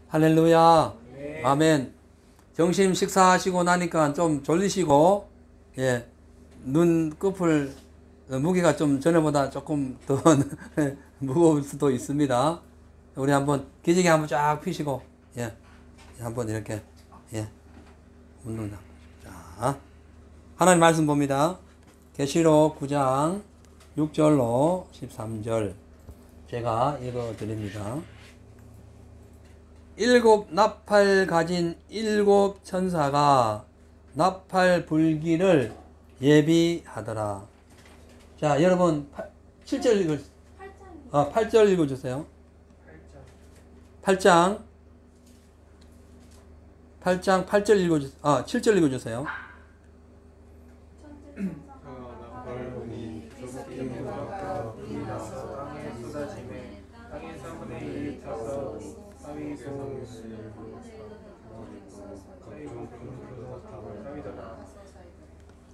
할렐루야. 네. 아멘. 점심 식사하시고 나니까 좀 졸리시고, 예, 눈꺼풀 무게가 좀 전에보다 조금 더 무거울 수도 있습니다. 우리 한번 기지개 한번 쫙 펴시고, 예, 한번 이렇게, 예, 운동 자, 하나님 말씀 봅니다. 계시록 9장 6절로 13절 제가 읽어 드립니다. 일곱 나팔 가진 일곱 천사가 나팔 불기를 예비하더라. 자, 여러분 7절 읽어 8절 읽어 주세요. 8장 8절 읽어 주세요. 7절 읽어 주세요.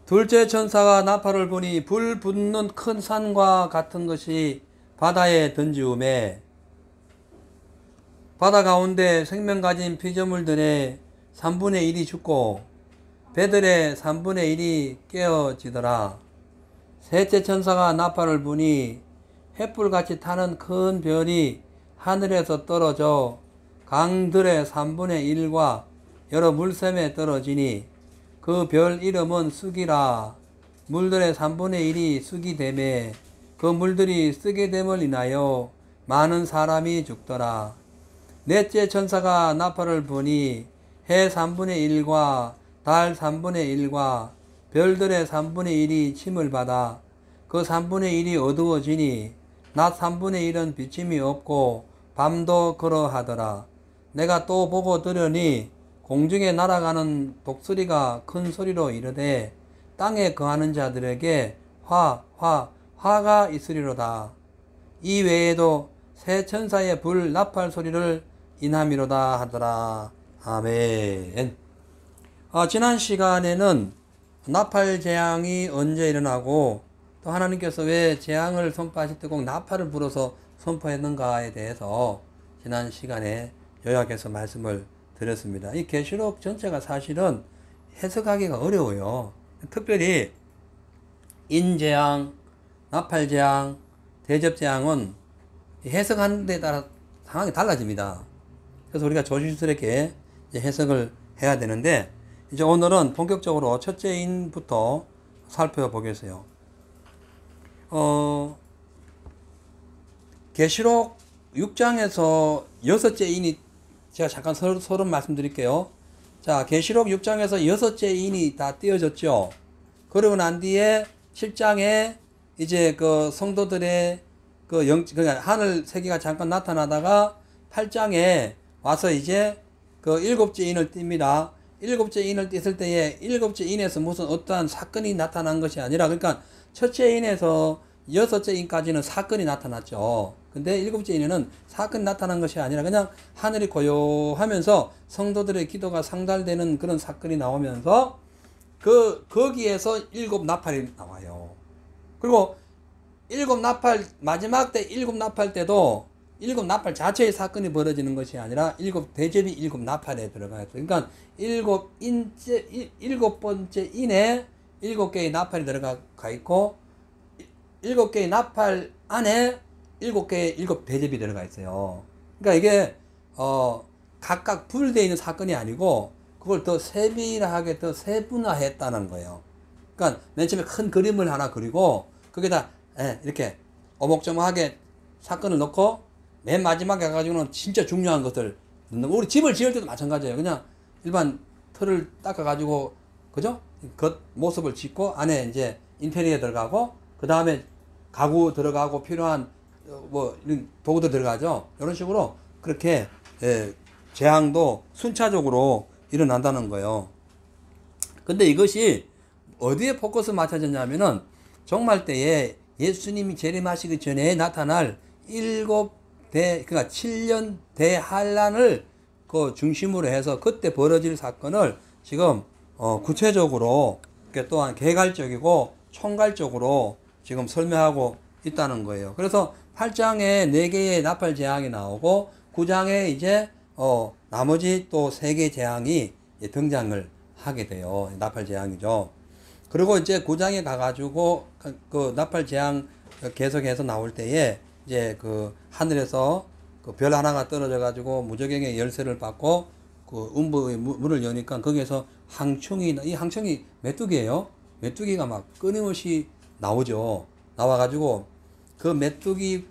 둘째 천사가 나팔을 부니 불 붙는 큰 산과 같은 것이 바다에 던지우매 바다 가운데 생명 가진 피조물들의 3분의 1이 죽고 배들의 3분의 1이 깨어지더라. 셋째 천사가 나팔을 부니 횃불같이 타는 큰 별이 하늘에서 떨어져 강들의 3분의 1과 여러 물샘에 떨어지니 그 별 이름은 쑥이라. 물들의 3분의 1이 쑥이 되매 그 물들이 쓰게 됨을 인하여 많은 사람이 죽더라. 넷째 천사가 나팔을 부니 해 3분의 1과 달 3분의 1과 별들의 3분의 1이 침을 받아 그 3분의 1이 어두워지니 낮 3분의 1은 비침이 없고 밤도 그러하더라. 내가 또 보고 들으니 공중에 날아가는 독수리가 큰 소리로 이르되 땅에 거하는 자들에게 화가 있으리로다. 이 외에도 새 천사의 불 나팔 소리를 인함이로다 하더라. 아멘. 지난 시간에는 나팔 재앙이 언제 일어나고 또 하나님께서 왜 재앙을 선포하실 때 꼭 나팔을 불어서 선포했는가에 대해서 지난 시간에 요약해서 말씀을 드렸습니다. 이 계시록 전체가 사실은 해석하기가 어려워요. 특별히 인재앙, 나팔재앙, 대접재앙은 해석하는 데 따라 상황이 달라집니다. 그래서 우리가 조심스럽게 해석을 해야 되는데 이제 오늘은 본격적으로 첫째 인부터 살펴보겠어요. 계시록 6장에서 여섯째 인이 제가 잠깐 서론 말씀드릴게요. 자, 계시록 6장에서 여섯째 인이 다 띄어졌죠. 그러고 난 뒤에 7장에 이제 그 성도들의 그러니까 하늘 세계가 잠깐 나타나다가 8장에 와서 이제 그 일곱째 인을 띱니다. 일곱째 인을 띄었을 때에 일곱째 인에서 무슨 어떠한 사건이 나타난 것이 아니라 그러니까 첫째 인에서 여섯째 인까지는 사건이 나타났죠. 근데 일곱째 인에는 사건이 나타난 것이 아니라 그냥 하늘이 고요하면서 성도들의 기도가 상달되는 그런 사건이 나오면서 거기에서 일곱 나팔이 나와요. 그리고 일곱 나팔, 마지막 때 일곱 나팔 때도 일곱 나팔 자체의 사건이 벌어지는 것이 아니라 일곱 대접이 일곱 나팔에 들어가 있어요. 그러니까 일곱 번째 인에 일곱 개의 나팔이 들어가 있고 일곱 개의 나팔 안에 일곱 개의 일곱 대접이 들어가 있어요. 그러니까 이게 각각 분리되어 있는 사건이 아니고 그걸 더 세밀하게 더 세분화했다는 거예요. 그러니까 맨 처음에 큰 그림을 하나 그리고 거기다 이렇게 오목조목하게 사건을 넣고 맨 마지막에 가가지고는 진짜 중요한 것을 넣는 거. 우리 집을 지을 때도 마찬가지예요. 그냥 일반 틀을 닦아가지고 그죠? 겉 모습을 짓고 안에 이제 인테리어 들어가고 그 다음에 가구 들어가고 필요한 뭐 이런 도구도 들어가죠. 이런 식으로 그렇게 재앙도 순차적으로 일어난다는 거예요. 근데 이것이 어디에 포커스 맞춰졌냐면은 종말 때에 예수님이 재림하시기 전에 나타날 그러니까 7년 대환란을 그 중심으로 해서 그때 벌어질 사건을 지금 구체적으로 또한 개괄적이고 총괄적으로 지금 설명하고 있다는 거예요. 그래서 8장에 4개의 나팔 재앙이 나오고 9장에 이제 나머지 또 세 개의 재앙이 등장을 하게 돼요. 나팔 재앙이죠. 그리고 이제 9장에 가가지고 그 나팔 재앙 계속해서 나올 때에 이제 그 하늘에서 그 별 하나가 떨어져 가지고 무저갱의 열쇠를 받고 그 음부의 문을 여니까 거기에서 항충이, 이 항충이 메뚜기예요. 메뚜기가 막 끊임없이 나오죠. 나와가지고 그 메뚜기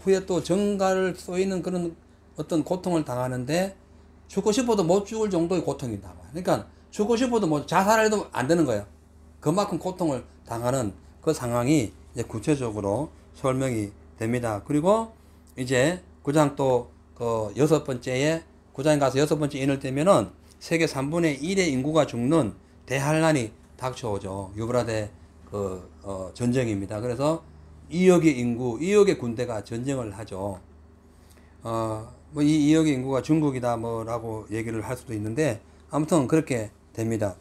후에 또 정갈을 쏘이는 그런 어떤 고통을 당하는데 죽고 싶어도 못 죽을 정도의 고통이 나와요. 그러니까 죽고 싶어도 뭐 자살해도 안 되는 거예요. 그만큼 고통을 당하는 그 상황이 이제 구체적으로 설명이 됩니다. 그리고 이제 9장 또 그 여섯 번째에 9장에 가서 여섯 번째 인을 떼면은 세계 3분의 1의 인구가 죽는 대환란이 닥쳐오죠. 유브라데 전쟁입니다. 그래서 2억의 인구, 2억의 군대가 전쟁을 하죠. 뭐 이 2억의 인구가 중국이다 뭐라고 얘기를 할 수도 있는데 아무튼 그렇게 됩니다.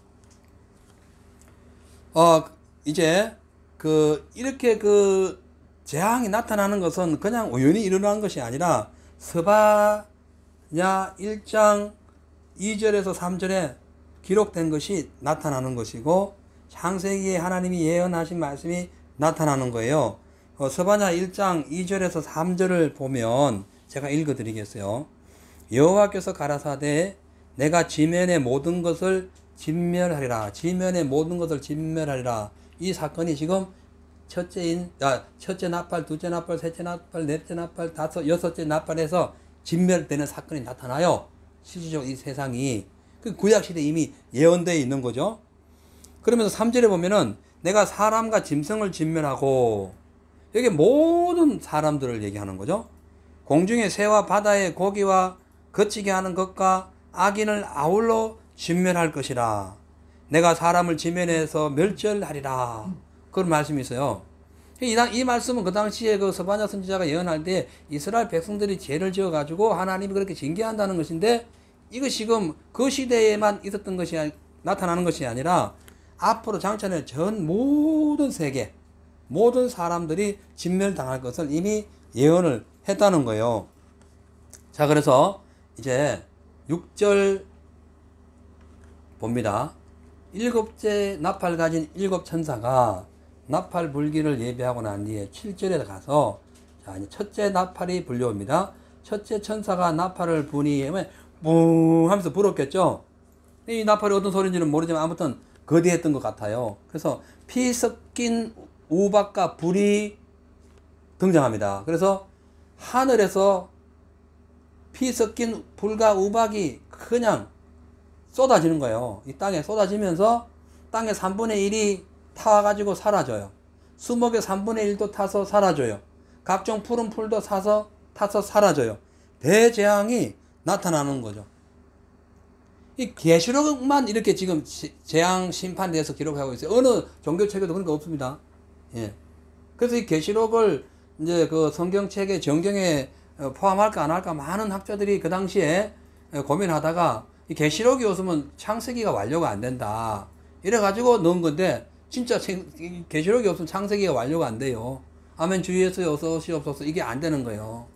이제 이렇게 재앙이 나타나는 것은 그냥 우연히 일어난 것이 아니라 스바냐 1장 2절에서 3절에 기록된 것이 나타나는 것이고 창세기에 하나님이 예언하신 말씀이 나타나는 거예요. 스바냐 1장 2절에서 3절을 보면 제가 읽어 드리겠어요. 여호와께서 가라사대 내가 지면의 모든 것을 진멸하리라. 지면의 모든 것을 진멸하리라. 이 사건이 지금 첫째 나팔, 둘째 나팔, 셋째 나팔, 넷째 나팔, 여섯째 나팔에서 진멸되는 사건이 나타나요. 실질적으로 이 세상이 그 구약시대에 이미 예언되어 있는 거죠. 그러면서 3절에 보면은 내가 사람과 짐승을 진멸하고, 여기 모든 사람들을 얘기하는 거죠. 공중의 새와 바다의 고기와 거치게 하는 것과 악인을 아울러 진멸할 것이라. 내가 사람을 지면에서 멸절하리라. 그런 말씀이 있어요. 이 말씀은 그 당시에 그 스바냐 선지자가 예언할 때 이스라엘 백성들이 죄를 지어 가지고 하나님이 그렇게 징계한다는 것인데, 이거 지금 그 시대에만 있었던 것이 나타나는 것이 아니라 앞으로 장차는 전 모든 세계, 모든 사람들이 진멸당할 것을 이미 예언을 했다는 거예요. 자, 그래서 이제 6절 봅니다. 일곱째 나팔 가진 일곱 천사가 나팔 불기를 예배하고 난 뒤에 7절에 가서, 자, 이제 첫째 나팔이 불려옵니다. 첫째 천사가 나팔을 부니 뿡 하면서 불었겠죠. 이 나팔이 어떤 소리인지는 모르지만 아무튼 거대했던 것 같아요. 그래서 피 섞인 우박과 불이 등장합니다. 그래서 하늘에서 피 섞인 불과 우박이 그냥 쏟아지는 거예요. 이 땅에 쏟아지면서 땅의 3분의 1이 타가지고 사라져요. 수목의 3분의 1도 타서 사라져요. 각종 푸른 풀도 타서 사라져요. 대재앙이 나타나는 거죠. 이 계시록만 이렇게 지금 재앙 심판에 대해서 기록하고 있어요. 어느 종교책에도 그런 거 없습니다. 예. 그래서 이 계시록을 이제 그 성경책에 정경에 포함할까 안 할까 많은 학자들이 그 당시에 고민하다가 이 계시록이 없으면 창세기가 완료가 안 된다. 이래 가지고 넣은 건데, 진짜 계시록이 없으면 창세기가 완료가 안 돼요. 아멘. 주 예수여 어서 오시옵소서. 이게 안 되는 거예요.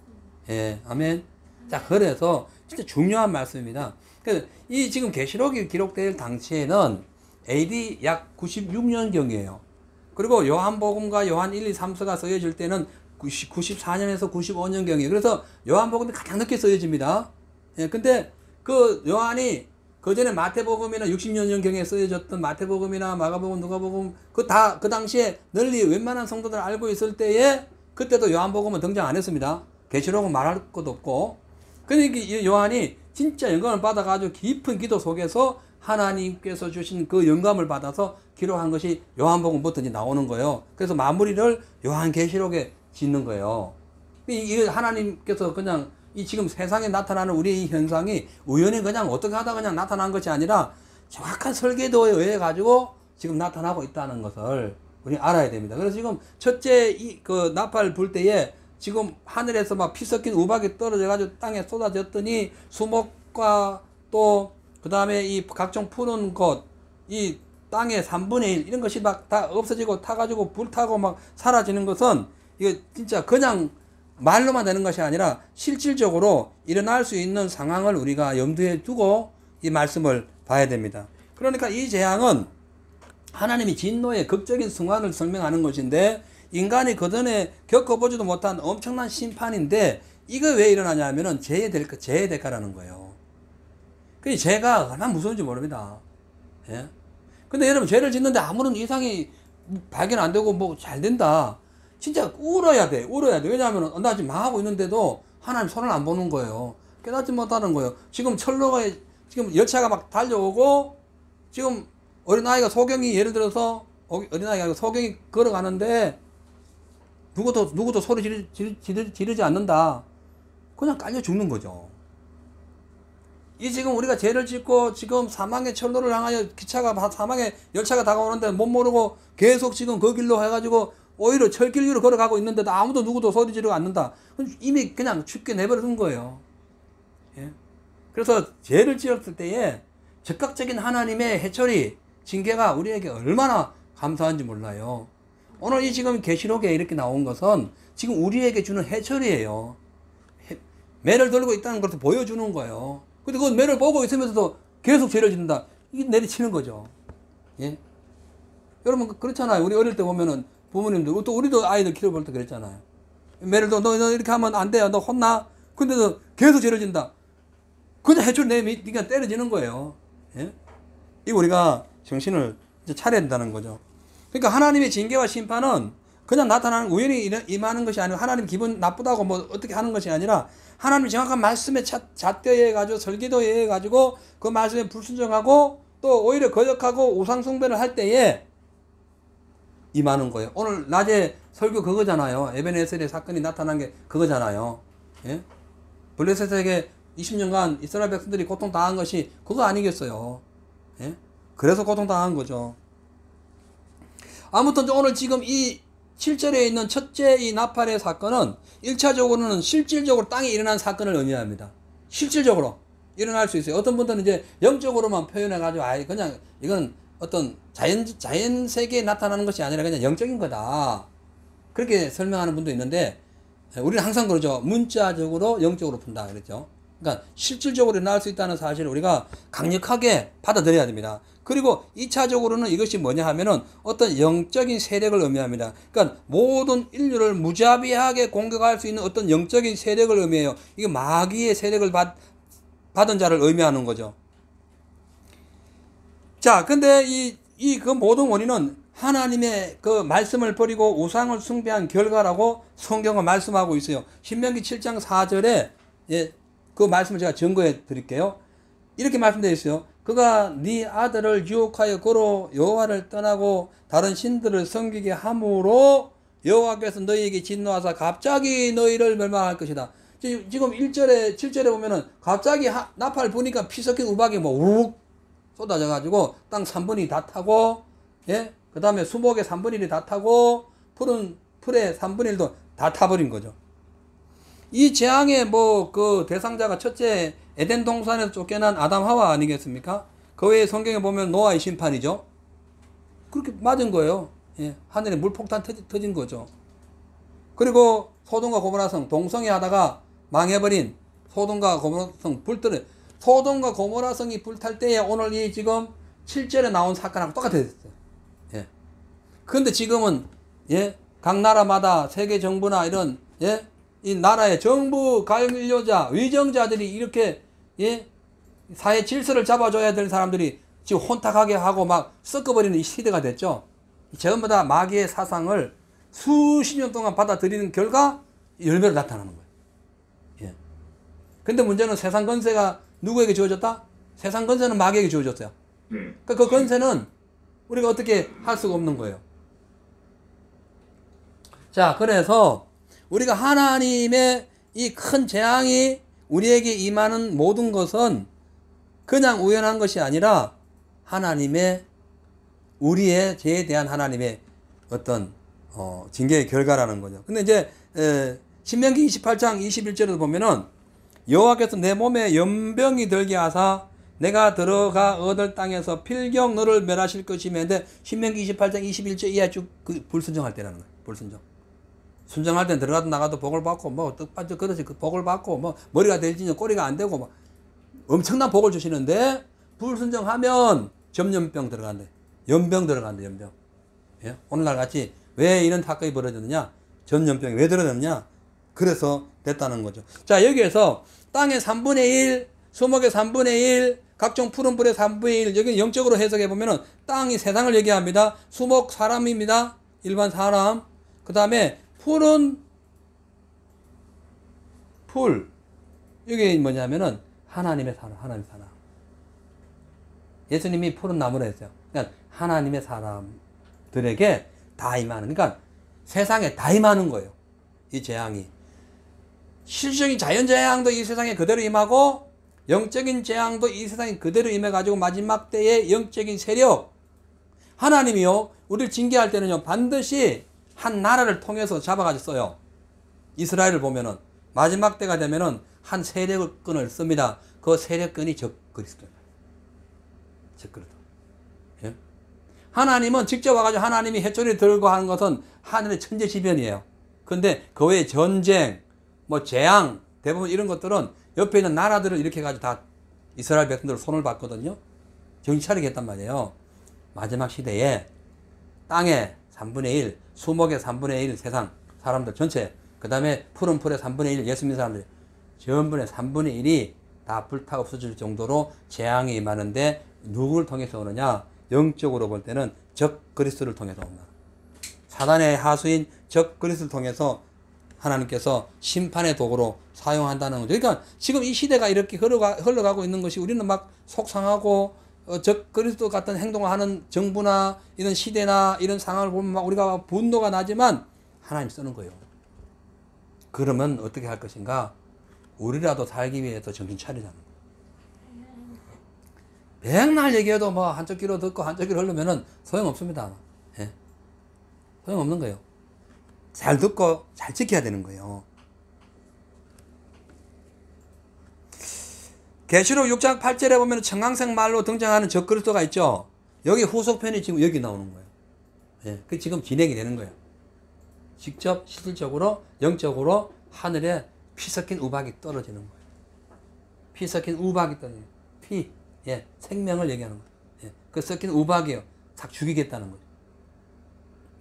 예. 아멘. 자, 그래서 진짜 중요한 말씀입니다. 그래서 이 지금 계시록이 기록될 당시에는 AD 약 96년경이에요. 그리고 요한복음과 요한 1, 2, 3서가 쓰여질 때는 94년에서 95년경이에요. 그래서 요한복음이 가장 늦게 쓰여집니다. 예, 근데 그 요한이 그 전에 마태복음이나 60년경에 쓰여졌던 마태복음이나 마가복음, 누가복음 그 당시에 널리 웬만한 성도들 알고 있을 때에 그때도 요한복음은 등장 안 했습니다. 계시록은 말할 것도 없고. 그러니까 요한이 진짜 영감을 받아가지고 깊은 기도 속에서 하나님께서 주신 그 영감을 받아서 기록한 것이 요한복음부터 이제 나오는 거예요. 그래서 마무리를 요한계시록에 짓는 거예요. 이 하나님께서 그냥 이 지금 세상에 나타나는 우리 이 현상이 우연히 그냥 어떻게 하다 그냥 나타난 것이 아니라 정확한 설계도에 의해 가지고 지금 나타나고 있다는 것을 우리 알아야 됩니다. 그래서 지금 첫째 그 나팔 불 때에 지금 하늘에서 막 피 섞인 우박이 떨어져 가지고 땅에 쏟아졌더니 수목과 또 그 다음에 이 각종 푸른 것, 이 땅의 3분의 1 이런 것이 막 다 없어지고 타가지고 불타고 막 사라지는 것은 이거 진짜 그냥 말로만 되는 것이 아니라 실질적으로 일어날 수 있는 상황을 우리가 염두에 두고 이 말씀을 봐야 됩니다. 그러니까 이 재앙은 하나님이 진노의 극적인 순환을 설명하는 것인데, 인간이 그전에 겪어보지도 못한 엄청난 심판인데, 이거 왜 일어나냐 하면은 죄의 대가라는 거예요. 그 죄가 얼마나 무서운지 모릅니다. 예? 근데 여러분, 죄를 짓는데 아무런 이상이 발견 안 되고 뭐 잘 된다. 진짜 울어야 돼. 왜냐하면 나 지금 망하고 있는데도 하나님 손을 안 보는 거예요. 깨닫지 못하는 거예요. 지금 지금 열차가 막 달려오고, 지금 어린아이가 소경이, 예를 들어서 어린아이가 소경이 걸어가는데 누구도 소리 지르지 않는다. 그냥 깔려 죽는 거죠. 이 지금 우리가 죄를 짓고 지금 사망의 철로를 향하여 사망의 열차가 다가오는데 못 모르고 계속 지금 그 길로 해가지고 오히려 철길 위로 걸어가고 있는데도 아무도 누구도 소리 지르지 않는다. 이미 그냥 죽게 내버려둔 거예요. 예? 그래서 죄를 지었을 때에 즉각적인 하나님의 해처리, 징계가 우리에게 얼마나 감사한지 몰라요. 오늘 이 지금 계시록에 이렇게 나온 것은 지금 우리에게 주는 해처리예요. 매를 들고 있다는 것을 보여주는 거예요. 근데 그 매를 보고 있으면서도 계속 죄를 짓는다. 이게 내리치는 거죠. 예? 여러분, 그렇잖아요. 우리 어릴 때 보면은 부모님들, 또 우리도 아이들 키워볼 때 그랬잖아요. 매를 너 이렇게 하면 안 돼요. 너 혼나. 근데도 계속 죄를 짓는다. 그냥 해줄 네가 때려지는 거예요. 예? 이 우리가 정신을 이제 차려야 된다는 거죠. 그러니까 하나님의 징계와 심판은 그냥 나타나는, 우연히 임하는 것이 아니고, 하나님 기분 나쁘다고 뭐 어떻게 하는 것이 아니라, 하나님이 정확한 말씀에 잣대에 해가지고, 설계도에 해가지고, 그 말씀에 불순종하고, 또 오히려 거역하고 우상숭배를 할 때에 임하는 거예요. 오늘 낮에 설교 그거잖아요. 에벤에셀의 사건이 나타난 게 그거잖아요. 예? 블레셋에게 20년간 이스라엘 백성들이 고통당한 것이 그거 아니겠어요. 예? 그래서 고통당한 거죠. 아무튼 오늘 지금 이 7절에 있는 첫째 이 나팔의 사건은 1차적으로는 실질적으로 땅에 일어난 사건을 의미합니다. 실질적으로 일어날 수 있어요. 어떤 분들은 이제 영적으로만 표현해가지고, 그냥 이건 어떤 자연 세계에 나타나는 것이 아니라 그냥 영적인 거다. 그렇게 설명하는 분도 있는데, 우리는 항상 그러죠. 문자적으로 영적으로 푼다. 그랬죠. 그러니까 실질적으로 일어날 수 있다는 사실을 우리가 강력하게 받아들여야 됩니다. 그리고 2차적으로는 이것이 뭐냐 하면은 어떤 영적인 세력을 의미합니다. 그러니까 모든 인류를 무자비하게 공격할 수 있는 어떤 영적인 세력을 의미해요. 이게 마귀의 세력을 받은 자를 의미하는 거죠. 자, 근데 그 모든 원인은 하나님의 그 말씀을 버리고 우상을 숭배한 결과라고 성경은 말씀하고 있어요. 신명기 7장 4절에 그 말씀을 제가 증거해 드릴게요. 이렇게 말씀되어 있어요. 그가 네 아들을 유혹하여 그로 여호와를 떠나고 다른 신들을 섬기게 함으로 여호와께서 너희에게 진노하사 갑자기 너희를 멸망할 것이다. 지금 1절에 7절에 보면은 갑자기 나팔 부니까 피 섞인 우박이 뭐 우욱 쏟아져 가지고 땅 3분이 다 타고, 예? 그 다음에 수목의 3분의 1이 다 타고, 풀의 3분의 1도 다 타버린 거죠. 이 재앙의 그 대상자가 첫째 에덴 동산에서 쫓겨난 아담 하와 아니겠습니까? 그 외에 성경에 보면 노아의 심판이죠. 그렇게 맞은 거예요. 예, 하늘에 물폭탄 터진 거죠. 그리고 소돔과 고모라성 동성애 하다가 망해버린 소돔과 고모라성 소돔과 고모라성이 불탈 때에 오늘 이 지금 7절에 나온 사건하고 똑같아졌어요. 예. 그런데 지금은, 예, 각 나라마다 세계 정부나 이런, 예, 이 나라의 정부 관료자, 위정자들이 이렇게, 예, 사회 질서를 잡아줘야 될 사람들이 지금 혼탁하게 하고 막 섞어버리는 이 시대가 됐죠. 전부 다 마귀의 사상을 수십 년 동안 받아들이는 결과 열매로 나타나는 거예요. 예. 근데 문제는 세상 권세가 누구에게 주어졌다? 세상 권세는 마귀에게 주어졌어요. 그러니까 그 권세는 우리가 어떻게 할 수가 없는 거예요. 자, 그래서 우리가 하나님의 이 큰 재앙이 우리에게 임하는 모든 것은 그냥 우연한 것이 아니라 하나님의, 우리의 죄에 대한 하나님의 어떤 징계의 결과라는 거죠. 근데 이제 신명기 28장 21절에도 보면은 여호와께서 내 몸에 연병이 들게 하사 내가 들어가 얻을 땅에서 필경 너를 멸하실 것이며, 근데 신명기 28장 21절 이하 쭉 불순종할 때라는 거예요. 불순종. 순정할 땐 들어가도 나가도 복을 받고, 뭐, 떡받쳐 그릇이 그 복을 받고, 뭐, 머리가 될지는 꼬리가 안 되고, 뭐, 엄청난 복을 주시는데, 불순정하면 점염병 들어간대. 연병 들어간대, 연병. 예? 오늘날 같이 왜 이런 사건이 벌어졌느냐? 전염병이 왜 들어졌느냐? 그래서 됐다는 거죠. 자, 여기에서 땅의 3분의 1, 수목의 3분의 1, 각종 푸른 불의 3분의 1, 여기 영적으로 해석해 보면은 땅이 세상을 얘기합니다. 수목 사람입니다. 일반 사람. 그 다음에 푸른 풀. 이게 뭐냐면은 하나님의 사람, 하나님의 사람. 예수님이 푸른 나무라 했어요. 그러니까 하나님의 사람들에게 다 임하는, 그러니까 세상에 다 임하는 거예요. 이 재앙이. 실질적인 자연재앙도 이 세상에 그대로 임하고, 영적인 재앙도 이 세상에 그대로 임해가지고 마지막 때의 영적인 세력, 하나님이요, 우리를 징계할 때는요, 반드시 한 나라를 통해서 잡아가지고 이스라엘을 보면은, 마지막 때가 되면은 한 세력권을 씁니다. 그 세력권이 적그리스도예요. 적그리스도. 예? 하나님은 직접 와가지고 하나님이 해초리 들고 하는 것은 하늘의 천재지변이에요. 근데 그 외에 전쟁, 뭐 재앙, 대부분 이런 것들은 옆에 있는 나라들을 이렇게 해가지고 다 이스라엘 백성들 손을 봤거든요. 정신 차리게 했단 말이에요. 마지막 시대에 땅의 3분의 1, 수목의 3분의 1 세상 사람들 전체, 그 다음에 푸른 풀의 3분의 1 예수 믿는 사람들 전부의 3분의 1이 다 불타 없어질 정도로 재앙이 임하는데, 누구를 통해서 오느냐? 영적으로 볼 때는 적 그리스도를 통해서 온다. 사단의 하수인 적 그리스도를 통해서 하나님께서 심판의 도구로 사용한다는 거죠. 그러니까 지금 이 시대가 이렇게 흘러가고 있는 것이, 우리는 막 속상하고 적 그리스도 같은 행동을 하는 정부나 이런 시대나 이런 상황을 보면 막 우리가 분노가 나지만 하나님 쓰는 거예요. 그러면 어떻게 할 것인가? 우리라도 살기 위해서 정신 차리자는 거예요. 맨날 얘기해도 뭐 한쪽 귀로 듣고 한쪽 귀로 흐르면은 소용없습니다. 예? 소용없는 거예요. 잘 듣고 잘 지켜야 되는 거예요. 계시록 6장 8절에 보면 청강색 말로 등장하는 적그리스도가 있죠. 여기 후속편이 지금 여기 나오는 거예요. 예, 그 지금 진행이 되는 거예요. 직접 실질적으로 영적으로 하늘에 피 섞인 우박이 떨어지는 거예요. 피 섞인 우박이 떨어지는 거예요. 피, 예, 생명을 얘기하는 거예요. 예, 그 섞인 우박이요, 다 죽이겠다는 거죠.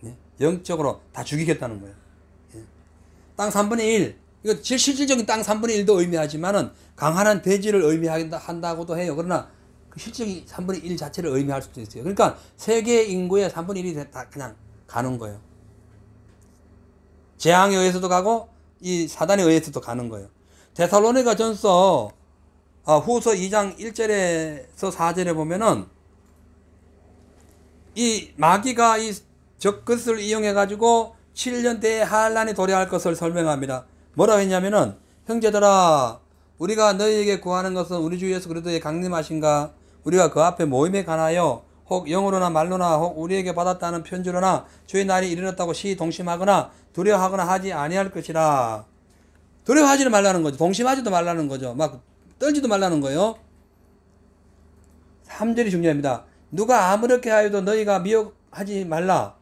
예, 영적으로 다 죽이겠다는 거예요. 예. 땅 3분의 1, 이거 실질적인 땅 3분의 1도 의미하지만은 강한 대지를 의미한다고도 해요. 그러나 그 실질적인 3분의 1 자체를 의미할 수도 있어요. 그러니까 세계 인구의 3분의 1이 다 그냥 가는 거예요. 재앙에 의해서도 가고 이 사단에 의해서도 가는 거예요. 데살로니가 전서 후서 2장 1절에서 4절에 보면은 이 마귀가 이 적그리스도를 이용해 가지고 7년 대환란이 도래할 것을 설명합니다. 뭐라고 했냐면은, 형제들아, 우리가 너희에게 구하는 것은 우리 주 예수 그리스도의 강림하신가, 우리가 그 앞에 모임에 관하여 혹 영으로나 말로나 혹 우리에게 받았다는 편지로나 주의 날이 이르렀다고 시동심하거나 두려워하거나 하지 아니할 것이라. 두려워하지는 말라는 거죠. 동심하지도 말라는 거죠. 막 떨지도 말라는 거예요. 3절이 중요합니다. 누가 아무렇게 하여도 너희가 미혹하지 말라.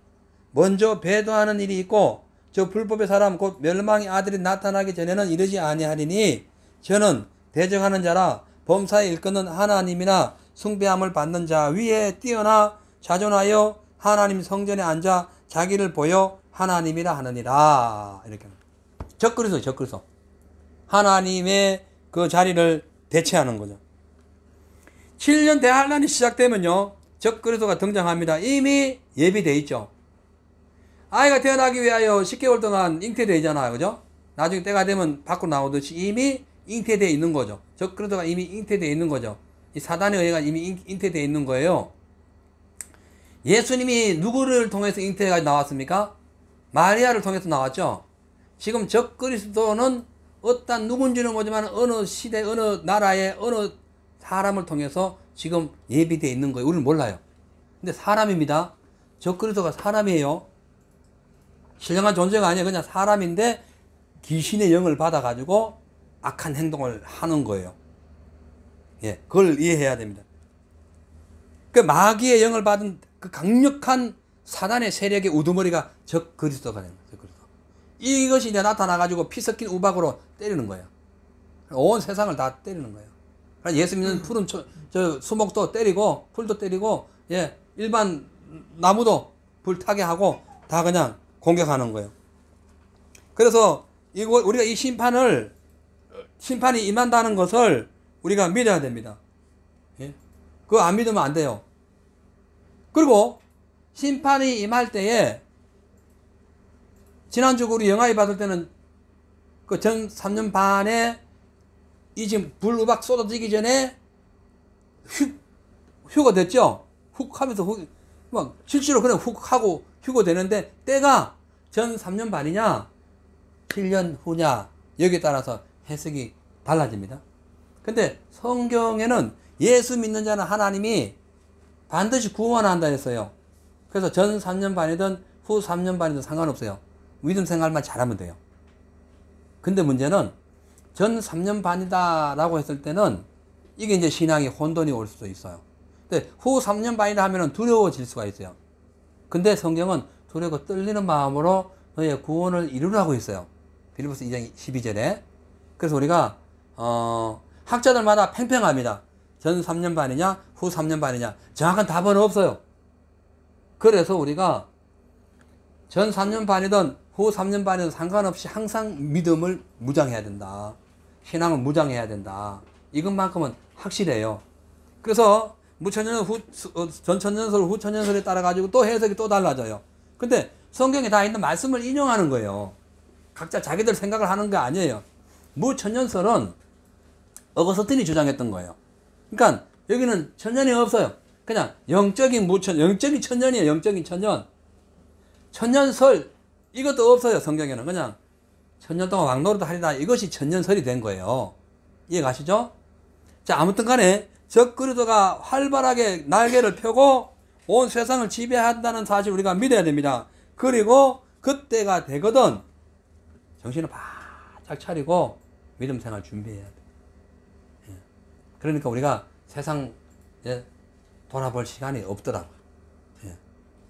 먼저 배도하는 일이 있고 저 불법의 사람 곧 멸망의 아들이 나타나기 전에는 이르지 아니하리니, 저는 대적하는 자라 범사에 일컫는 하나님이나 숭배함을 받는 자 위에 뛰어나 자존하여 하나님 성전에 앉아 자기를 보여 하나님이라 하느니라. 이렇게 적그리스도, 적그리스도. 하나님의 그 자리를 대체하는 거죠. 7년 대환란이 시작되면요, 적그리스도가 등장합니다. 이미 예비되어 있죠. 아이가 태어나기 위하여 10개월 동안 잉태되어 있잖아요. 그죠? 나중에 때가 되면 밖으로 나오듯이 이미 잉태되어 있는 거죠. 적그리스도가 이미 잉태되어 있는 거죠. 이 사단에 의해가 이미 잉태되어 있는 거예요. 예수님이 누구를 통해서 잉태가 나왔습니까? 마리아를 통해서 나왔죠. 지금 적그리스도는 어떤 누군지는 모르지만 어느 시대, 어느 나라의 어느 사람을 통해서 지금 예비되어 있는 거예요. 우리는 몰라요. 근데 사람입니다. 적그리스도가 사람이에요. 신령한 존재가 아니에요. 그냥 사람인데 귀신의 영을 받아가지고 악한 행동을 하는 거예요. 예, 그걸 이해해야 됩니다. 그 마귀의 영을 받은 그 강력한 사단의 세력의 우두머리가 적그리스도가 됩니다. 적그리스도. 이것이 이제 나타나가지고 피 섞인 우박으로 때리는 거예요. 온 세상을 다 때리는 거예요. 예수 믿는 푸른 저 수목도 때리고, 풀도 때리고, 예, 일반 나무도 불타게 하고, 다 그냥 공격하는 거예요. 그래서 우리가 이 심판이 임한다는 것을 우리가 믿어야 됩니다. 예? 그거 안 믿으면 안 돼요. 그리고 심판이 임할 때에 지난주 우리 영화에 받을 때는 그 전 3년 반에 이 지금 불우박 쏟아지기 전에 휴가 됐죠? 훅 하면서 막 실제로 그냥 훅 하고 휴가 되는데 때가 전 3년 반이냐 7년 후냐 여기에 따라서 해석이 달라집니다. 근데 성경에는 예수 믿는 자는 하나님이 반드시 구원한다 했어요. 그래서 전 3년 반이든 후 3년 반이든 상관없어요. 믿음 생활만 잘하면 돼요. 근데 문제는 전 3년 반이다 라고 했을 때는 이게 이제 신앙이 혼돈이 올 수도 있어요. 근데 후 3년 반이다 하면 두려워질 수가 있어요. 근데 성경은 두려워 떨리는 마음으로 너의 구원을 이루라고 했어요. 빌립보서 2장 12절에. 그래서 우리가 학자들마다 팽팽합니다. 전 3년 반이냐 후 3년 반이냐 정확한 답은 없어요. 그래서 우리가 전 3년 반이든 후 3년 반이든 상관없이 항상 믿음을 무장해야 된다. 신앙을 무장해야 된다. 이것만큼은 확실해요. 그래서 전천년설 후천년설에 따라 가지고 또 해석이 또 달라져요. 근데 성경에 다 있는 말씀을 인용하는 거예요. 각자 자기들 생각을 하는 게 아니에요. 무천년설은 어거스틴이 주장했던 거예요. 그러니까 여기는 천년이 없어요. 그냥 영적인 천년이에요. 영적인 천년. 천년설 이것도 없어요. 성경에는 그냥 천년 동안 왕노릇 하리라 이것이 천년설이 된 거예요. 이해가시죠? 자, 아무튼 간에 적그리스도가 활발하게 날개를 펴고 온 세상을 지배한다는 사실 우리가 믿어야 됩니다. 그리고 그때가 되거든 정신을 바짝 차리고 믿음 생활 준비해야 돼. 예. 그러니까 우리가 세상 돌아볼 시간이 없더라고요. 예.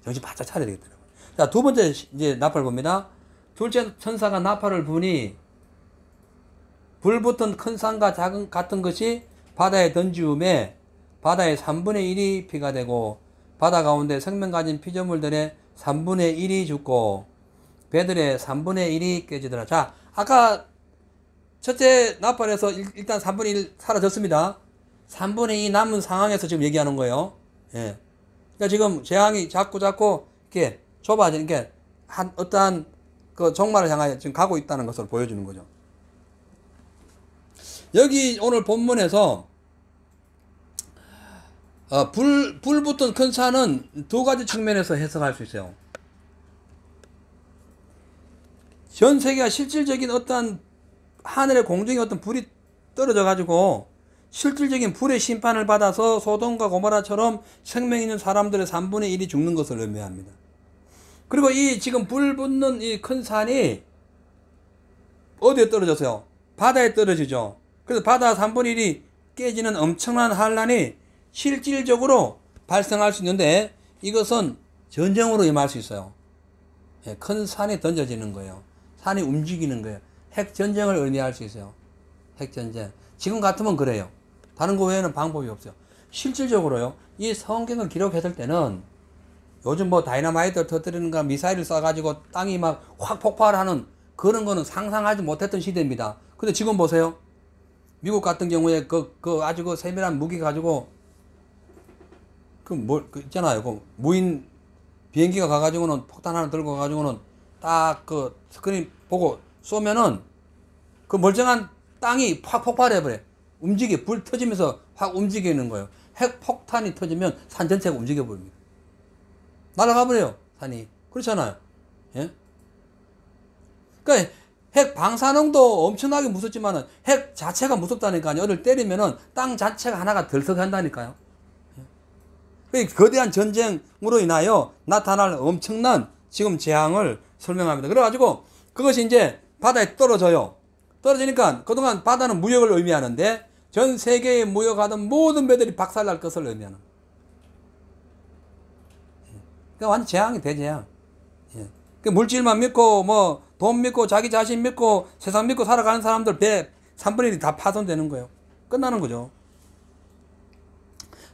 정신 바짝 차려야 되겠더라고요. 자, 두 번째 이제 나팔 봅니다. 둘째 천사가 나팔을 부니 불붙은 큰 산과 작은 같은 것이 바다에 던지움에 바다의 3분의 1이 피가 되고 바다 가운데 생명 가진 피조물들의 3분의 1이 죽고 배들의 3분의 1이 깨지더라. 자, 아까 첫째 나팔에서 일단 3분의 1 사라졌습니다. 3분의 2 남은 상황에서 지금 얘기하는 거예요. 예. 그러니까 지금 재앙이 자꾸 이렇게 좁아지는 어떠한 그 종말을 향하여 지금 가고 있다는 것을 보여주는 거죠. 여기 오늘 본문에서 불 붙은 큰 산은 두 가지 측면에서 해석할 수 있어요. 전 세계가 실질적인 어떠한 하늘의 공중에 어떤 불이 떨어져 가지고 실질적인 불의 심판을 받아서 소돔과 고모라처럼 생명 있는 사람들의 3분의 1이 죽는 것을 의미합니다. 그리고 이 지금 불 붙는 이 큰 산이 어디에 떨어졌어요? 바다에 떨어지죠. 그래서 바다 3분의 1이 깨지는 엄청난 환란이 실질적으로 발생할 수 있는데 이것은 전쟁으로 임할 수 있어요. 큰 산이 던져지는 거예요. 산이 움직이는 거예요. 핵전쟁을 의미할 수 있어요. 핵전쟁. 지금 같으면 그래요. 다른 거 외에는 방법이 없어요. 실질적으로요. 이 성경을 기록했을 때는 요즘 뭐 다이너마이트를 터뜨리는가 미사일을 쏴가지고 땅이 막 확 폭발하는 그런 거는 상상하지 못했던 시대입니다. 근데 지금 보세요. 미국 같은 경우에 아주 그 세밀한 무기 가지고 있잖아요. 그 무인 비행기가 가가지고는 폭탄 하나 들고 가가지고는 딱 그 스크린 보고 쏘면은 그 멀쩡한 땅이 확 폭발해버려. 불 터지면서 확 움직이는 거예요. 핵 폭탄이 터지면 산 전체가 움직여버립니다. 날아가 버려요, 산이. 그렇잖아요. 예? 그러니까 핵 방사능도 엄청나게 무섭지만은 핵 자체가 무섭다니까요. 어를 때리면은 땅 자체가 하나가 들썩한다니까요. 예? 거대한 전쟁으로 인하여 나타날 엄청난 지금 재앙을 설명합니다. 그래가지고 그것이 이제 바다에 떨어져요. 떨어지니까 그동안 바다는 무역을 의미하는데 전 세계에 무역하던 모든 배들이 박살날 것을 의미하는. 그러니까 완전 재앙이 대재앙. 예. 그 물질만 믿고 뭐 돈 믿고 자기 자신 믿고 세상 믿고 살아가는 사람들 배 3분의 1이 다 파손되는 거예요. 끝나는 거죠.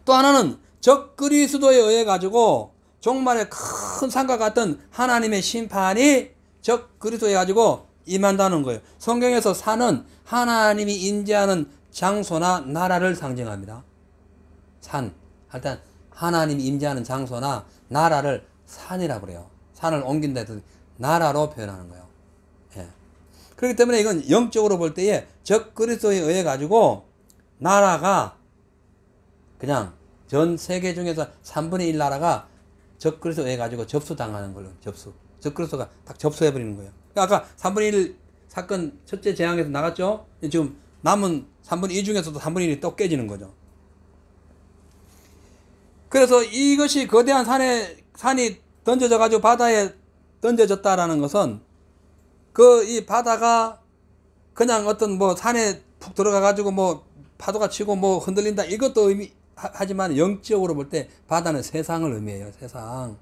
또 하나는 적 그리스도에 의해 가지고 종말의 큰 산과 같은 하나님의 심판이 적 그리스도에 가지고 임한다는 거예요. 성경에서 산은 하나님이 임재하는 장소나 나라를 상징합니다. 산, 일단 하나님이 임재하는 장소나 나라를 산이라고 그래요. 산을 옮긴다 해서 나라로 표현하는 거예요. 예. 그렇기 때문에 이건 영적으로 볼 때에 적 그리스도에 의해 가지고 나라가 그냥 전 세계 중에서 3분의 1 나라가 적 그리스도에 의해 가지고 접수당하는 걸로 접수. 적 그리스도가 딱 접수해버리는 거예요. 아까 3분의 1 사건 첫째 재앙에서 나갔죠? 지금 남은 3분의 2 중에서도 3분의 1이 또 깨지는 거죠. 그래서 이것이 거대한 산이 던져져 가지고 바다에 던져졌다라는 것은 이 바다가 그냥 어떤 뭐 산에 푹 들어가 가지고 뭐 파도가 치고 뭐 흔들린다 이것도 하지만 영적으로 볼 때 바다는 세상을 의미해요. 세상.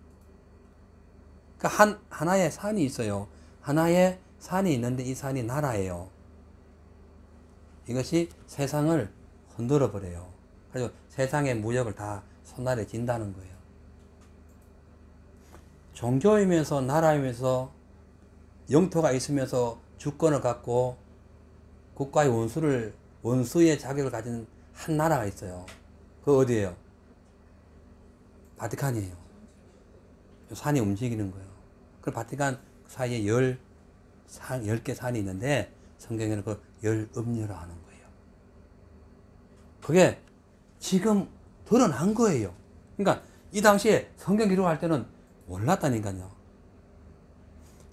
그러니까 하나의 산이 있어요. 하나의 산이 있는데 이 산이 나라예요. 이것이 세상을 흔들어 버려요. 그래서 세상의 무역을 다 손아래 쥔다는 거예요. 종교이면서 나라이면서 영토가 있으면서 주권을 갖고 국가의 원수의 자격을 가진 한 나라가 있어요. 그 어디예요? 바티칸이에요. 산이 움직이는 거예요. 그 바티칸 사이에 10개 산이 있는데 성경에는 그 10음녀라 하는 거예요. 그게 지금 드러난 거예요. 그러니까 이 당시에 성경 기록할 때는 몰랐다니까요.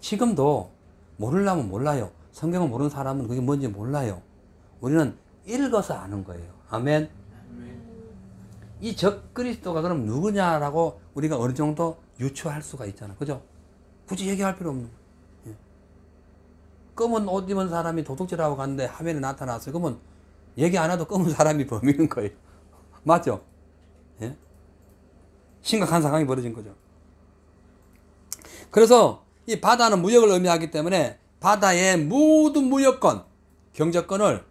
지금도 모르려면 몰라요. 성경을 모르는 사람은 그게 뭔지 몰라요. 우리는 읽어서 아는 거예요. 아멘. 이 적그리스도가 그럼 누구냐라고 우리가 어느 정도 유추할 수가 있잖아. 그죠? 굳이 얘기할 필요 없는 거예요. 검은 옷 입은 사람이 도둑질하고 갔는데 화면에 나타났어요. 그러면 얘기 안 해도 검은 사람이 범인인 거예요. 맞죠? 예? 심각한 상황이 벌어진 거죠. 그래서 이 바다는 무역을 의미하기 때문에 바다의 모든 무역권, 경제권을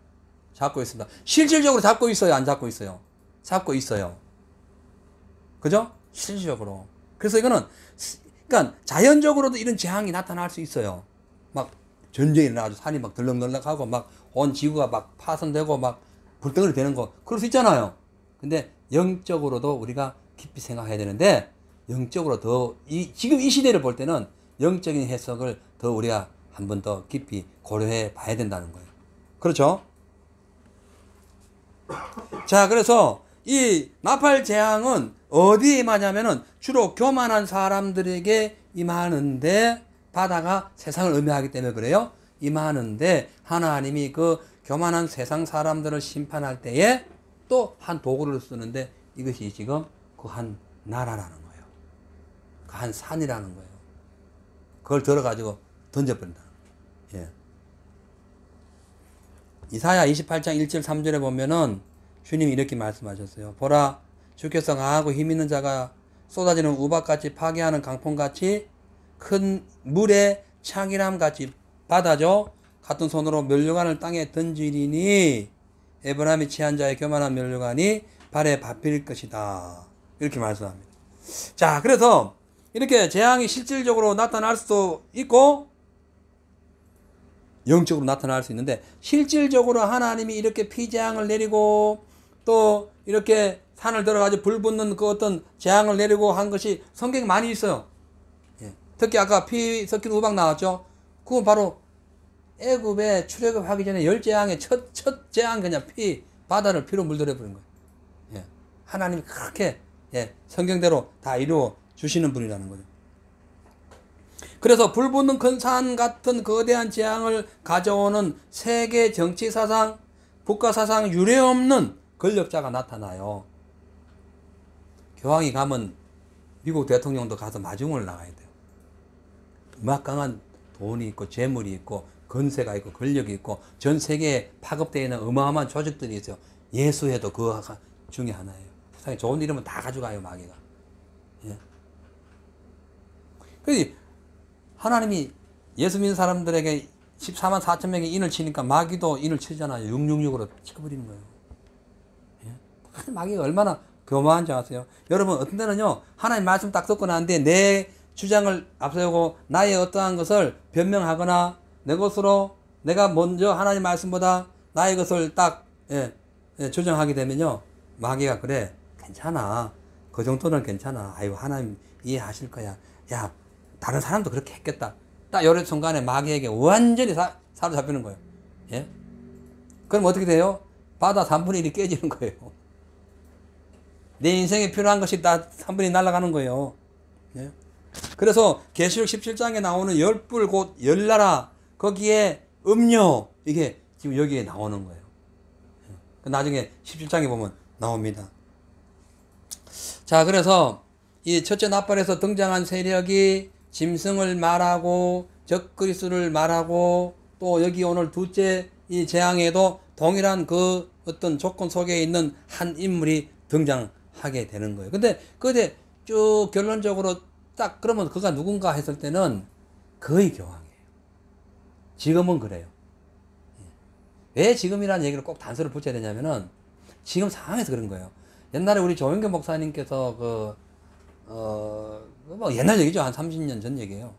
잡고 있습니다. 실질적으로 잡고 있어요? 안 잡고 있어요? 잡고 있어요. 그죠? 실질적으로. 그래서 이거는, 그러니까 자연적으로도 이런 재앙이 나타날 수 있어요. 막 전쟁이 일어나가지고 산이 막 들럭들럭하고 막 온 지구가 막 파손되고 막 불덩어리 되는 거. 그럴 수 있잖아요. 근데 영적으로도 우리가 깊이 생각해야 되는데, 영적으로 지금 이 시대를 볼 때는 영적인 해석을 더 우리가 한 번 더 깊이 고려해 봐야 된다는 거예요. 그렇죠? 자, 그래서 이 나팔 재앙은 어디에 임하냐면은 주로 교만한 사람들에게 임하는데, 바다가 세상을 의미하기 때문에 그래요. 임하는데 하나님이 그 교만한 세상 사람들을 심판할 때에 또 한 도구를 쓰는데, 이것이 지금 그 한 나라라는 거예요. 그 한 산이라는 거예요. 그걸 들어가지고 던져버린다. 예. 이사야 28장 1절 3절에 보면은 주님이 이렇게 말씀하셨어요. 보라, 주께서 강하고 힘있는 자가 쏟아지는 우박같이 파괴하는 강풍같이 큰 물의 창이람같이 바다죠. 같은 손으로 면류관을 땅에 던지리니 에브라임이 취한 자의 교만한 면류관이 발에 밟힐 것이다. 이렇게 말씀합니다. 자, 그래서 이렇게 재앙이 실질적으로 나타날 수도 있고 영적으로 나타날 수 있는데, 실질적으로 하나님이 이렇게 피재앙을 내리고 또 이렇게 산을 들어가지고 불 붙는 그 어떤 재앙을 내리고 한 것이 성경에 많이 있어요. 예. 특히 아까 피 섞인 우박 나왔죠. 그건 바로 애굽에 출애굽하기 전에 10재앙의 첫 재앙, 그냥 바다를 피로 물들여 버린 거예요. 예. 하나님이 그렇게 성경대로 다 이루어 주시는 분이라는 거죠. 그래서 불 붙는 큰 산 같은 거대한 재앙을 가져오는 세계 정치 사상, 국가 사상 유례 없는 권력자가 나타나요. 교황이 가면 미국 대통령도 가서 마중을 나가야 돼요. 막강한 돈이 있고 재물이 있고 건세가 있고 권력이 있고 전 세계에 파급되어 있는 어마어마한 조직들이 있어요. 예수회도 그 중에 하나예요. 세상에 좋은 일이면 다 가져가요, 마귀가. 예. 그래서 하나님이 예수 믿는 사람들에게 14만 4천 명이 인을 치니까 마귀도 인을 치잖아요. 666으로 쳐버리는 거예요. 예? 마귀가 얼마나 교만한지 아세요? 여러분, 어떤 때는요, 하나님 말씀 딱 듣고 나는데 내 주장을 앞세우고 나의 어떠한 것을 변명하거나 내 것으로 내가 먼저 하나님 말씀보다 나의 것을 딱 조정하게 되면요, 마귀가 그래, 괜찮아, 그 정도는 괜찮아, 아이고 하나님 이해하실 거야, 야 다른 사람도 그렇게 했겠다, 딱 요런 순간에 마귀에게 완전히 사로잡히는 거예요. 예? 그럼 어떻게 돼요? 바다 3분의 1이 깨지는 거예요. 내 인생에 필요한 것이 다 3분의 1 날아가는 거예요. 예? 그래서 계시록 17장에 나오는 열불 곧 열나라, 거기에 음료, 이게 지금 여기에 나오는 거예요. 나중에 17장에 보면 나옵니다. 자, 그래서 이 첫째 나팔에서 등장한 세력이 짐승을 말하고 적그리스도를 말하고, 또 여기 오늘 둘째 이 재앙에도 동일한 그 어떤 조건 속에 있는 한 인물이 등장하게 되는 거예요. 근데 그때 쭉 결론적으로 딱 그러면 그가 누군가 했을 때는 거의 교황이에요. 지금은 그래요. 왜 지금이라는 얘기를 꼭 단서를 붙여야 되냐면은 지금 상황에서 그런 거예요. 옛날에 우리 조영교 목사님께서 뭐 옛날 얘기죠. 한 30년 전 얘기예요.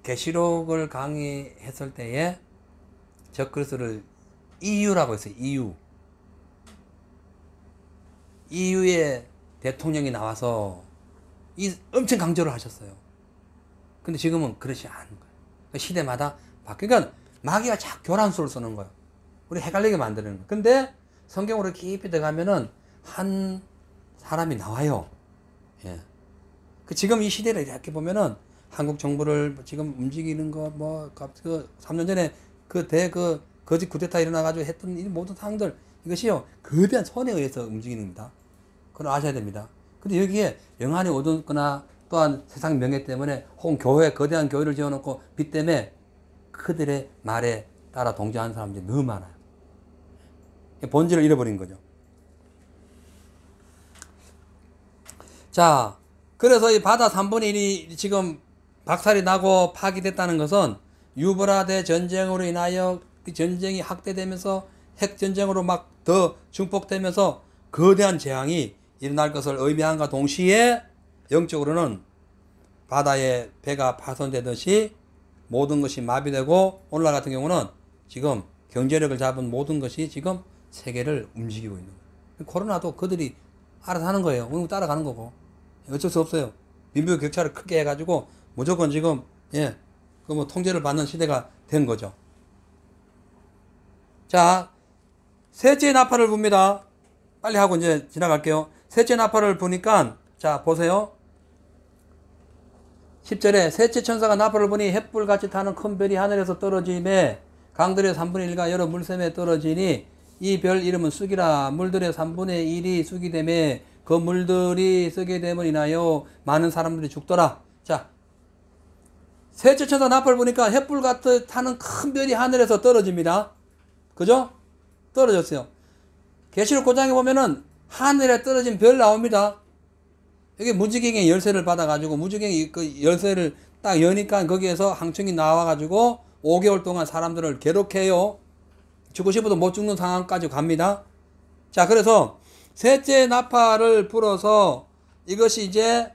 계시록을 강의했을 때에 적그리스도를 EU라고 했어요. EU의 대통령이 나와서 엄청 강조를 하셨어요. 근데 지금은 그렇지 않은 거예요. 시대마다 그러니까 마귀가 자꾸 교란수를 쓰는 거예요. 우리 헷갈리게 만드는 거예요. 근데 성경으로 깊이 들어가면은 한 사람이 나와요. 예. 지금 이 시대를 이렇게 보면은 한국 정부를 지금 움직이는 거, 그 3년 전에 거짓 쿠데타 일어나가지고 했던 이 모든 상황들, 이것이요, 거대한 손에 의해서 움직이는 겁니다. 그걸 아셔야 됩니다. 근데 여기에 영안이 어둡거나 또한 세상 명예 때문에 혹은 거대한 교회를 지어놓고 빚 때문에 그들의 말에 따라 동조하는 사람들이 너무 많아요. 본질을 잃어버린 거죠. 자, 그래서 이 바다 3분의 1이 지금 박살이 나고 파괴됐다는 것은 유브라데 전쟁으로 인하여 전쟁이 확대되면서 핵전쟁으로 막 더 증폭되면서 거대한 재앙이 일어날 것을 의미함과 동시에 영적으로는 바다에 배가 파손되듯이 모든 것이 마비되고, 오늘날 같은 경우는 지금 경제력을 잡은 모든 것이 지금 세계를 움직이고 있는 거예요. 코로나도 그들이 알아서 하는 거예요. 우리 따라가는 거고. 어쩔 수 없어요. 민족 격차를 크게 해가지고 무조건 지금 뭐 통제를 받는 시대가 된 거죠. 자, 셋째 나팔을 봅니다. 빨리 하고 이제 지나갈게요. 셋째 나팔을 보니까, 자 보세요. 10절에 셋째 천사가 나팔을 보니 햇불같이 타는 큰 별이 하늘에서 떨어지매 강들의 3분의 1과 여러 물샘에 떨어지니 이 별 이름은 쑥이라. 물들의 3분의 1이 쑥이 되매 그 물들이 썩게 됨을 인하여 많은 사람들이 죽더라. 자, 셋째 천사 나팔 보니까 햇불같이 타는 큰 별이 하늘에서 떨어집니다. 그죠? 떨어졌어요. 계시록 9장에 보면은 하늘에 떨어진 별 나옵니다. 여기 무지개의 열쇠를 받아가지고 무지개의 그 열쇠를 딱 여니까 거기에서 항청이 나와가지고 5개월 동안 사람들을 괴롭혀요. 죽고 싶어도 못 죽는 상황까지 갑니다. 자, 그래서 셋째 나팔을 불어서 이것이 이제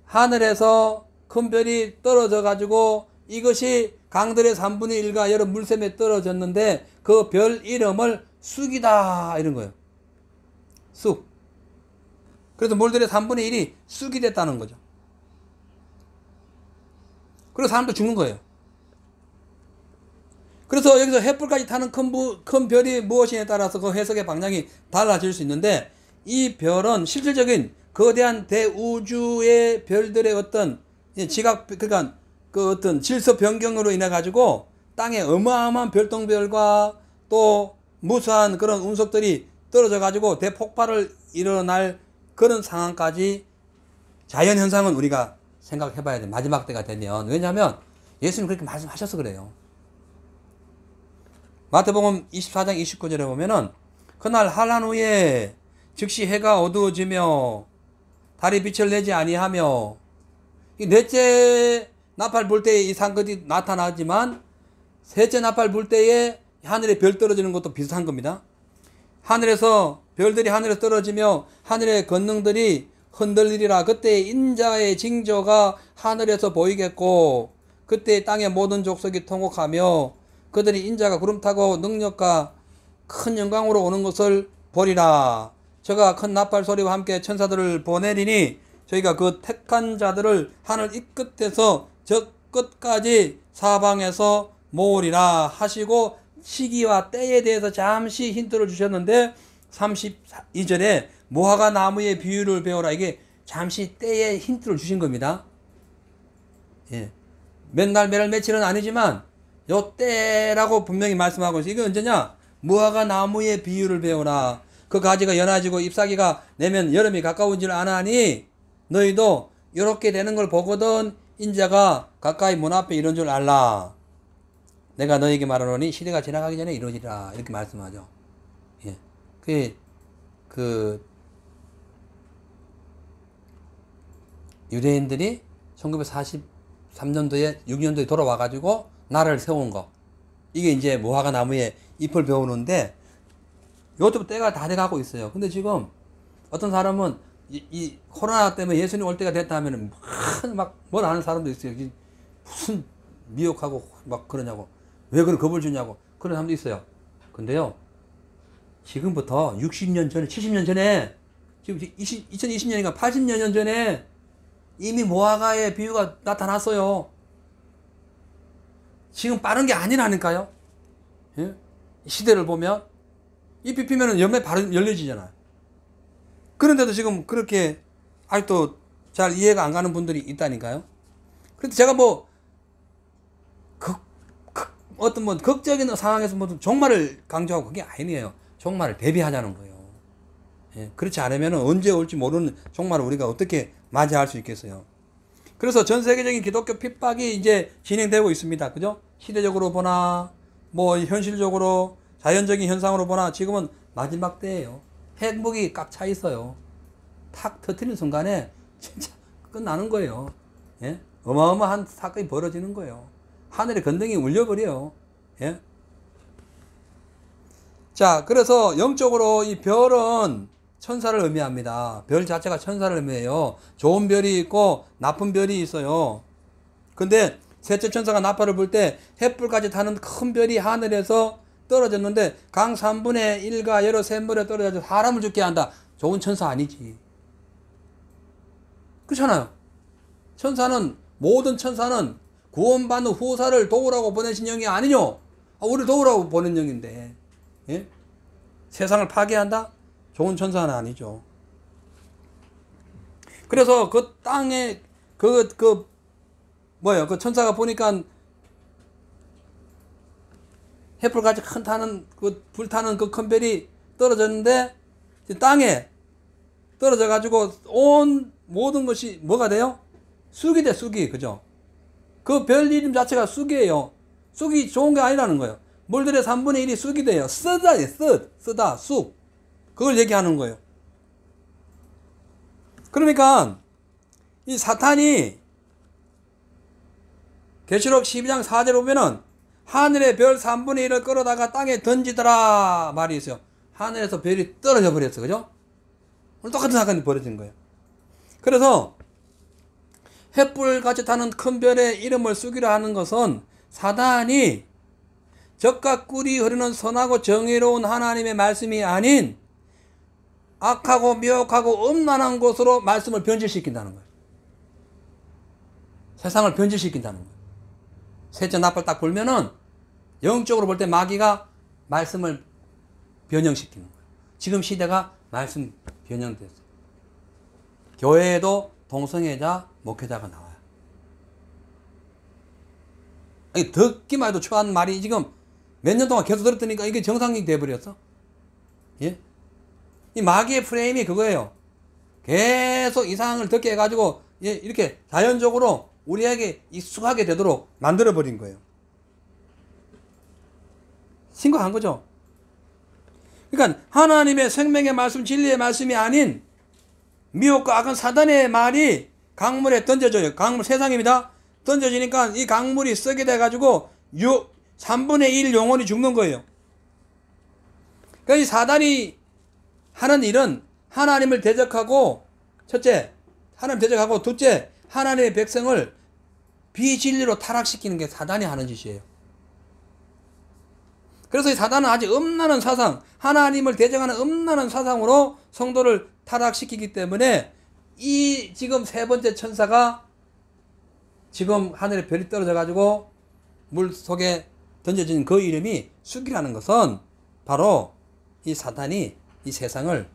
하늘에서 큰 별이 떨어져 가지고 이것이 강들의 3분의 1과 여러 물샘에 떨어졌는데 그 별 이름을 쑥이다 이런 거예요. 쑥. 그래서 물들의 3분의 1이 쑥이 됐다는 거죠. 그래서 사람도 죽는 거예요. 그래서 여기서 햇불까지 타는 큰 별이 무엇이냐에 따라서 그 해석의 방향이 달라질 수 있는데, 이 별은 실질적인 거대한 대우주의 별들의 어떤 그러니까 그 어떤 질서 변경으로 인해 가지고 땅에 어마어마한 별똥별과 또 무수한 그런 운석들이 떨어져 가지고 대폭발을 일어날 그런 상황까지 자연현상은 우리가 생각해 봐야 돼. 마지막 때가 되면. 왜냐하면 예수님 그렇게 말씀하셔서 그래요. 마태복음 24장 29절에 보면은 그날 한란 후에 즉시 해가 어두워지며 달이 빛을 내지 아니하며 이 넷째 나팔 불 때에 이 상것이 나타나지만 셋째 나팔 불 때에 하늘에 별 떨어지는 것도 비슷한 겁니다. 하늘에서 별들이 하늘에 떨어지며 하늘의 권능들이 흔들리리라. 그때 인자의 징조가 하늘에서 보이겠고 그때 땅의 모든 족속이 통곡하며 그들이 인자가 구름 타고 능력과 큰 영광으로 오는 것을 보리라. 저가 큰 나팔 소리와 함께 천사들을 보내리니 저희가 그 택한 자들을 하늘 이 끝에서 저 끝까지 사방에서 모으리라 하시고 시기와 때에 대해서 잠시 힌트를 주셨는데 32절에 무화과 나무의 비유를 배워라. 이게 잠시 때에 힌트를 주신 겁니다. 예. 맨날 매일 며칠은 아니지만 요 때라고 분명히 말씀하고 있어요. 이게 언제냐? 무화과 나무의 비유를 배워라. 그 가지가 연해지고 잎사귀가 내면 여름이 가까운 줄 아나니 너희도 이렇게 되는 걸 보거든 인자가 가까이 문 앞에 이런 줄 알라. 내가 너에게 말하노니 시대가 지나가기 전에 이루어지리라. 이렇게 말씀하죠. 예. 유대인들이 1943년도에 6년도에 돌아와가지고 나라를 세운 거. 이게 이제 무화과 나무에 잎을 배우는데 요즘 때가 다 돼가고 있어요. 근데 지금 어떤 사람은 이 코로나 때문에 예수님 올 때가 됐다 하면은 막 뭘 아는 사람도 있어요. 무슨 미혹하고 막 그러냐고. 왜 그런 겁을 주냐고. 그런 사람도 있어요. 근데요. 지금부터 60년 전에, 70년 전에, 지금 2020년인가 80여 년 전에 이미 무화과의 비유가 나타났어요. 지금 빠른 게 아니라니까요. 예? 시대를 보면 잎이 피면은 열매 바로 열려지잖아요. 그런데도 지금 그렇게 아직도 잘 이해가 안 가는 분들이 있다니까요. 그런데 제가 어떤 극적인 상황에서 종말을 강조하고 그게 아니에요. 종말을 대비하자는 거예요. 예, 그렇지 않으면 언제 올지 모르는 종말을 우리가 어떻게 맞이할 수 있겠어요. 그래서 전 세계적인 기독교 핍박이 이제 진행되고 있습니다. 그죠? 시대적으로 보나, 현실적으로, 자연적인 현상으로 보나, 지금은 마지막 때예요. 핵무기 꽉 차 있어요. 탁 터트리는 순간에 진짜 끝나는 거예요. 예? 어마어마한 사건이 벌어지는 거예요. 하늘의 건등이 울려버려요. 예? 자, 그래서 영적으로 이 별은 천사를 의미합니다. 별 자체가 천사를 의미해요. 좋은 별이 있고 나쁜 별이 있어요. 근데 셋째 천사가 나팔을 불 때 횃불까지 타는 큰 별이 하늘에서 떨어졌는데 강 3분의 1과 여러 샘물에 떨어져서 사람을 죽게 한다. 좋은 천사 아니지. 그렇잖아요. 모든 천사는 구원받는 후사를 도우라고 보내신 영이 아니뇨. 우리 도우라고 보낸 영인데, 예? 세상을 파괴한다? 좋은 천사는 아니죠. 그래서 그 땅에 그 천사가 보니까 횃불같이 불타는 그 큰 별이 떨어졌는데 땅에 떨어져 가지고 온 모든 것이 뭐가 돼요? 쑥이 돼, 쑥이. 그죠? 그 별 이름 자체가 쑥이에요. 쑥이 좋은 게 아니라는 거예요. 물들의 3분의 1이 쑥이 돼요. 쓰다, 쑥. 그걸 얘기하는 거예요. 그러니까 이 사탄이 계시록 12장 4절에 보면은 하늘의 별 3분의 1을 끌어다가 땅에 던지더라 말이 있어요. 하늘에서 별이 떨어져 버렸어. 그죠? 오늘 똑같은 사건이 벌어진 거예요. 그래서 횃불같이 타는 큰 별의 이름을 쑥이라 하는 것은 사단이 적과 꿀이 흐르는 선하고 정의로운 하나님의 말씀이 아닌 악하고 미혹하고 음란한 곳으로 말씀을 변질시킨다는 거예요. 세상을 변질시킨다는 거예요. 셋째 나팔 딱 불면은 영적으로 볼 때 마귀가 말씀을 변형시키는 거예요. 지금 시대가 말씀 변형됐어요. 교회에도 동성애자, 목회자가 나와요. 듣기만 해도 추한 말이 지금 몇 년 동안 계속 들었더니까 이게 정상이 돼버렸어. 예? 이 마귀의 프레임이 그거예요. 계속 이상을 듣게 해가지고, 예, 이렇게 자연적으로 우리에게 익숙하게 되도록 만들어버린 거예요. 심각한 거죠. 그러니까 하나님의 생명의 말씀, 진리의 말씀이 아닌 미혹과 악한 사단의 말이 강물에 던져져요. 강물 세상입니다. 던져지니까 이 강물이 썩게 돼가지고 3분의 1 영혼이 죽는 거예요. 그러니까 이 사단이 하는 일은 하나님을 대적하고, 첫째, 하나님 대적하고, 둘째, 하나님의 백성을 비진리로 타락시키는 게 사단이 하는 짓이에요. 그래서 이 사단은 아주 음란한 사상, 하나님을 대적하는 음란한 사상으로 성도를 타락시키기 때문에 이 지금 세 번째 천사가 지금 하늘에 별이 떨어져 가지고 물 속에 던져진 그 이름이 쑥이라는 것은 바로 이 사단이 이 세상을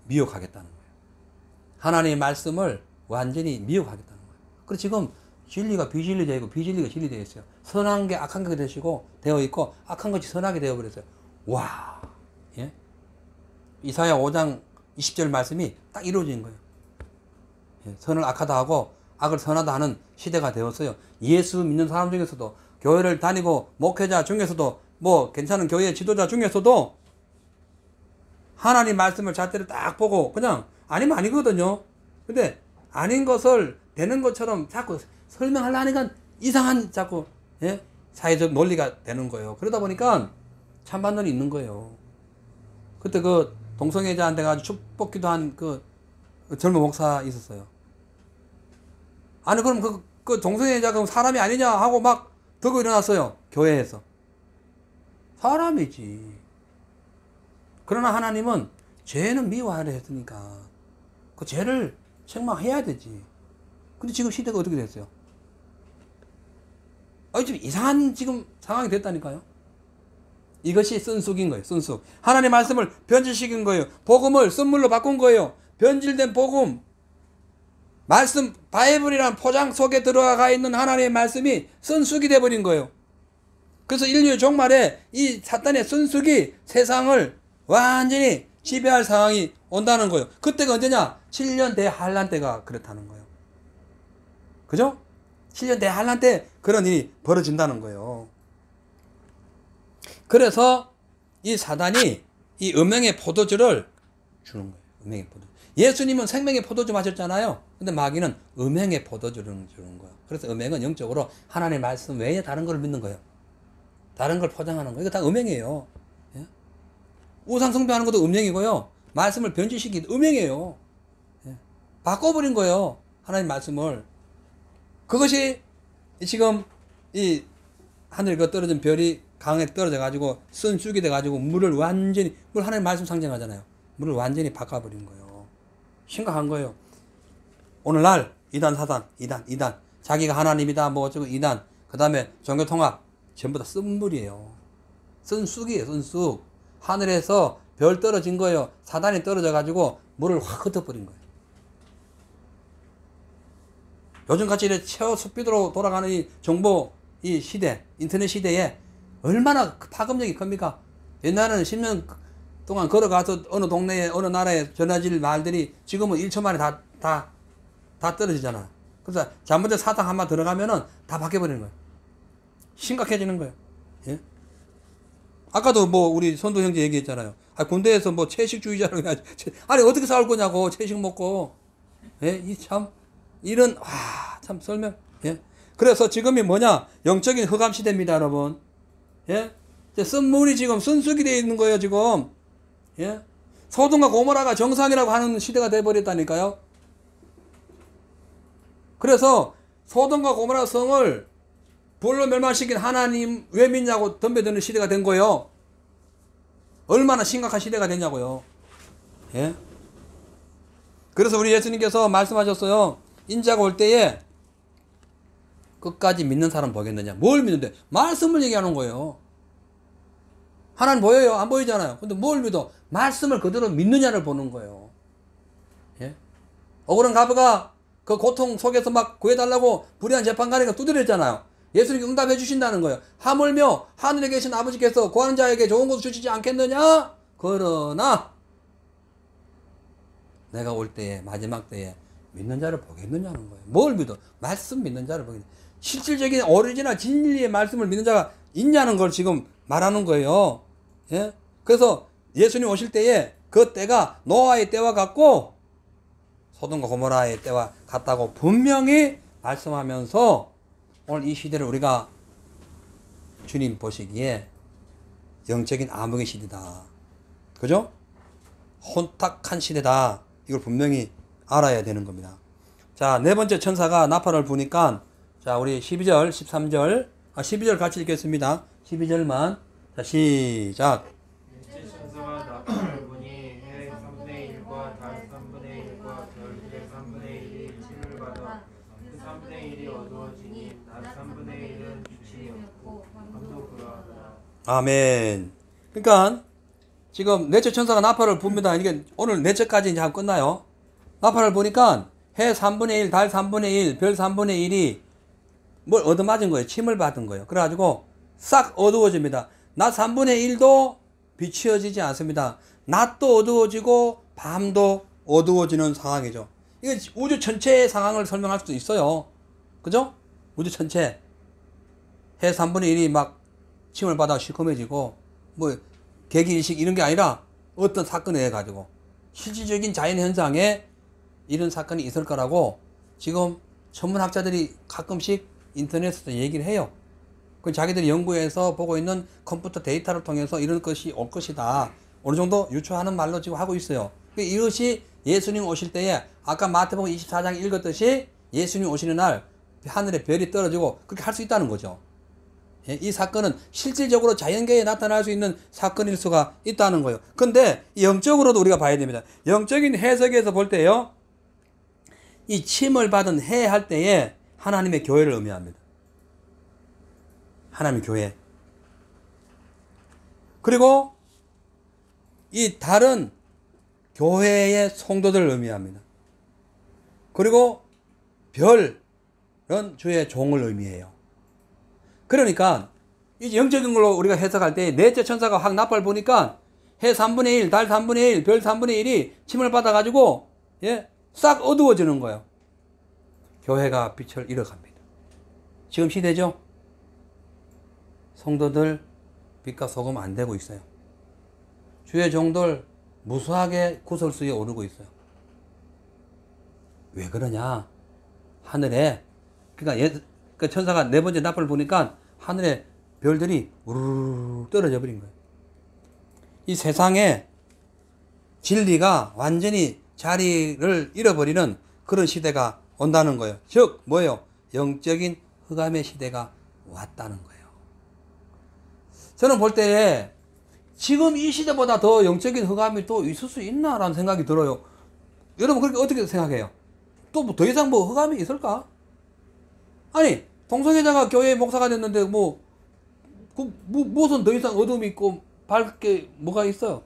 미혹하겠다는 거예요. 하나님의 말씀을 완전히 미혹하겠다는 거예요. 그래서 지금 진리가 비진리 되어 있고 비진리가 진리 되어 있어요. 선한 게 악한 게 되어 있고 악한 것이 선하게 되어 버렸어요. 와, 예? 이사야 5장 20절 말씀이 딱 이루어진 거예요. 예, 선을 악하다 하고 악을 선하다 하는 시대가 되었어요. 예수 믿는 사람 중에서도, 교회를 다니고 목회자 중에서도, 뭐 괜찮은 교회 지도자 중에서도 하나님 말씀을 잣대로 딱 보고 그냥 아니면 아니거든요. 근데 아닌 것을 되는 것처럼 자꾸 설명하려니까 이상한 자꾸, 예? 사회적 논리가 되는 거예요. 그러다 보니까 찬반론이 있는 거예요. 그때 그 동성애자한테 가지고 축복 기도한 그 젊은 목사 있었어요. 아니 그럼 그 동성애자 그럼 사람이 아니냐 하고 막 들고 일어났어요. 교회에서. 사람이지. 그러나 하나님은 죄는 미워하려 했으니까 그 죄를 책망해야 되지. 근데 지금 시대가 어떻게 됐어요? 지금 이상한 지금 상황이 됐다니까요. 이것이 쓴쑥인 거예요. 쓴쑥. 하나님의 말씀을 변질시킨 거예요. 복음을 쓴물로 바꾼 거예요. 변질된 복음, 말씀, 바이블이라는 포장 속에 들어가 있는 하나님의 말씀이 쓴쑥이 돼버린 거예요. 그래서 인류의 종말에 이 사탄의 쓴쑥이 세상을 완전히 지배할 상황이 온다는 거예요. 그때가 언제냐? 7년 대환란 때가 그렇다는 거예요. 그죠? 7년 대환란 때 그런 일이 벌어진다는 거예요. 그래서 이 사단이 이 음행의 포도주를 주는 거예요. 음행의 포도주. 예수님은 생명의 포도주 마셨잖아요. 근데 마귀는 음행의 포도주를 주는 거예요. 그래서 음행은 영적으로 하나님의 말씀 외에 다른 걸 믿는 거예요. 다른 걸 포장하는 거예요. 이거 다 음행이에요. 예? 우상 숭배하는 것도 음행이고요. 말씀을 변질시키기 음행이에요. 예? 바꿔버린 거예요. 하나님 말씀을. 그것이 지금 이 하늘에 떨어진 별이 강에 떨어져 가지고 쓴 쑥이 돼 가지고 물을 완전히, 물 하나님 말씀 상징하잖아요. 물을 완전히 바꿔버린 거예요. 심각한 거예요. 오늘날 이단 사단, 이단 자기가 하나님이다 뭐 어쩌고 이단, 그 다음에 종교통합 전부 다 쓴 물이에요. 쓴 쑥이에요. 쓴 쑥. 하늘에서 별 떨어진 거예요. 사단이 떨어져 가지고 물을 확 흩어버린 거예요. 요즘같이 이렇게 최소스피드로 돌아가는 이 정보 이 시대, 인터넷 시대에 얼마나 파급력이 큽니까? 옛날에는 10년 동안 걸어가서 어느 동네에 어느 나라에 전해질 말들이 지금은 1초 만에 다 떨어지잖아. 그래서 잘못된 사탕 한번 들어가면은 다 바뀌어버리는 거예요. 심각해지는 거예요. 예? 아까도 뭐 우리 선도 형제 얘기했잖아요. 군대에서 뭐 채식주의자라고 해가지고 아니 어떻게 싸울 거냐고 채식 먹고. 예? 이 참 이런 참 설명. 예? 그래서 지금이 뭐냐? 영적인 흑암 시대입니다, 여러분. 예? 쓴 물이 지금 쓴쑥이 되어 있는 거예요, 지금. 예? 소돔과 고모라가 정상이라고 하는 시대가 되어버렸다니까요. 그래서 소돔과 고모라 성을 불로 멸망시킨 하나님 왜 믿냐고 덤벼드는 시대가 된 거예요. 얼마나 심각한 시대가 됐냐고요. 예? 그래서 우리 예수님께서 말씀하셨어요. 인자가 올 때에 끝까지 믿는 사람 보겠느냐. 뭘 믿는데? 말씀을 얘기하는 거예요. 하나님 보여요? 안 보이잖아요. 근데 뭘 믿어? 말씀을 그대로 믿느냐를 보는 거예요. 예? 억울한 가부가 그 고통 속에서 막 구해달라고 불의한 재판관에게 두드렸잖아요. 예수님이 응답해 주신다는 거예요. 하물며 하늘에 계신 아버지께서 구하는 자에게 좋은 것을 주시지 않겠느냐? 그러나 내가 올 때에 마지막 때에 믿는 자를 보겠느냐는 거예요. 뭘 믿어? 말씀 믿는 자를 보겠느냐. 실질적인 오리지널 진리의 말씀을 믿는 자가 있냐는 걸 지금 말하는 거예요. 예? 그래서 예수님 오실 때에 그 때가 노아의 때와 같고 소돔과 고모라의 때와 같다고 분명히 말씀하면서 오늘 이 시대를 우리가 주님 보시기에 영적인 암흑의 시대다. 그죠? 혼탁한 시대다. 이걸 분명히 알아야 되는 겁니다. 자, 네 번째 천사가 나팔을 부니까, 자, 우리 12절, 13절, 12절 같이 읽겠습니다. 12절만. 자, 시작. 넷째 천사가 나팔을 부니 해 3분의 1과 달 3분의 1과 별의 3분의 1이 침을 받아 그 3분의 1이 어두워지니 낮 3분의 1은 빛이 없고 밤도 그러하더라. 아멘. 그러니까 지금 넷째 천사가 나팔을 붑니다. 이게 오늘 넷째까지 이제 하고 끝나요. 나팔을 보니까 해 3분의 1, 달 3분의 1, 별 3분의 1이 뭘 얻어맞은 거예요. 침을 받은 거예요. 그래가지고 싹 어두워집니다. 낮 3분의 1도 비추어지지 않습니다. 낮도 어두워지고 밤도 어두워지는 상황이죠. 이거 우주 전체의 상황을 설명할 수도 있어요. 그죠? 우주 전체. 해 3분의 1이 막 침을 받아 시커매지고 뭐 개기일식 이런 게 아니라 어떤 사건에 의해 가지고 실질적인 자연현상에 이런 사건이 있을 거라고 지금 천문학자들이 가끔씩 인터넷에서 얘기를 해요. 그 자기들이 연구해서 보고 있는 컴퓨터 데이터를 통해서 이런 것이 올 것이다. 어느 정도 유추하는 말로 지금 하고 있어요. 이것이 예수님 오실 때에 아까 마태복음 24장 읽었듯이 예수님 오시는 날 하늘에 별이 떨어지고 그렇게 할 수 있다는 거죠. 이 사건은 실질적으로 자연계에 나타날 수 있는 사건일 수가 있다는 거예요. 근데 영적으로도 우리가 봐야 됩니다. 영적인 해석에서 볼 때요, 이 침을 받은 해 할 때에 하나님의 교회를 의미합니다. 하나님의 교회. 그리고 이 달은 교회의 성도들을 의미합니다. 그리고 별은 주의 종을 의미해요. 그러니까 이 영적인 걸로 우리가 해석할 때 넷째 천사가 확 나팔 보니까 해 3분의 1, 달 3분의 1, 별 3분의 1이 침을 받아가지고 싹 어두워지는 거예요. 교회가 빛을 잃어갑니다. 지금 시대죠? 성도들 빛과 소금 안 되고 있어요. 주의 종들 무수하게 구설수에 오르고 있어요. 왜 그러냐? 하늘에 그러니까 천사가 네 번째 나팔을 보니까 하늘에 별들이 우르르 떨어져 버린 거예요. 이 세상에 진리가 완전히 자리를 잃어버리는 그런 시대가 온다는 거예요. 즉 뭐예요? 영적인 흑암의 시대가 왔다는 거예요. 저는 볼 때 지금 이 시대보다 더 영적인 흑암이 또 있을 수 있나라는 생각이 들어요. 여러분 그렇게 어떻게 생각해요? 또 더 이상 뭐 흑암이 있을까? 아니 동성애자가 교회 목사가 됐는데 무슨 더 이상 어둠이 있고 밝게 뭐가 있어요?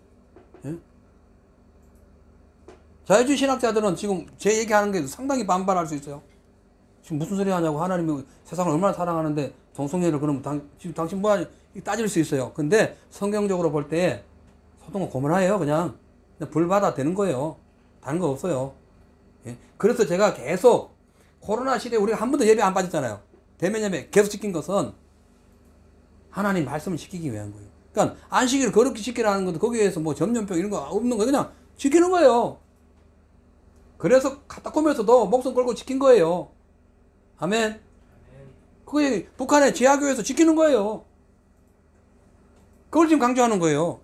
예? 자유주의 신학자들은 지금 제 얘기하는 게 상당히 반발할 수 있어요. 지금 무슨 소리 하냐고, 하나님이 세상을 얼마나 사랑하는데 동성애를 그러면 지금 당신 뭐하니 따질 수 있어요. 근데 성경적으로 볼 때 소돔과 고모라예요. 그냥 불 받아 되는 거예요. 다른 거 없어요. 예? 그래서 제가 계속 코로나 시대에 우리가 한 번도 예배 안 빠졌잖아요. 대면 예배 계속 지킨 것은 하나님 말씀을 지키기 위한 거예요. 그러니까 안식일을 거룩히 지키라는 것도 거기에서 뭐 전염병 이런 거 없는 거예요. 그냥 지키는 거예요. 그래서 갖다 꾸면서도 목숨 걸고 지킨 거예요. 아멘. 그게 북한의 지하교회에서 지키는 거예요. 그걸 지금 강조하는 거예요.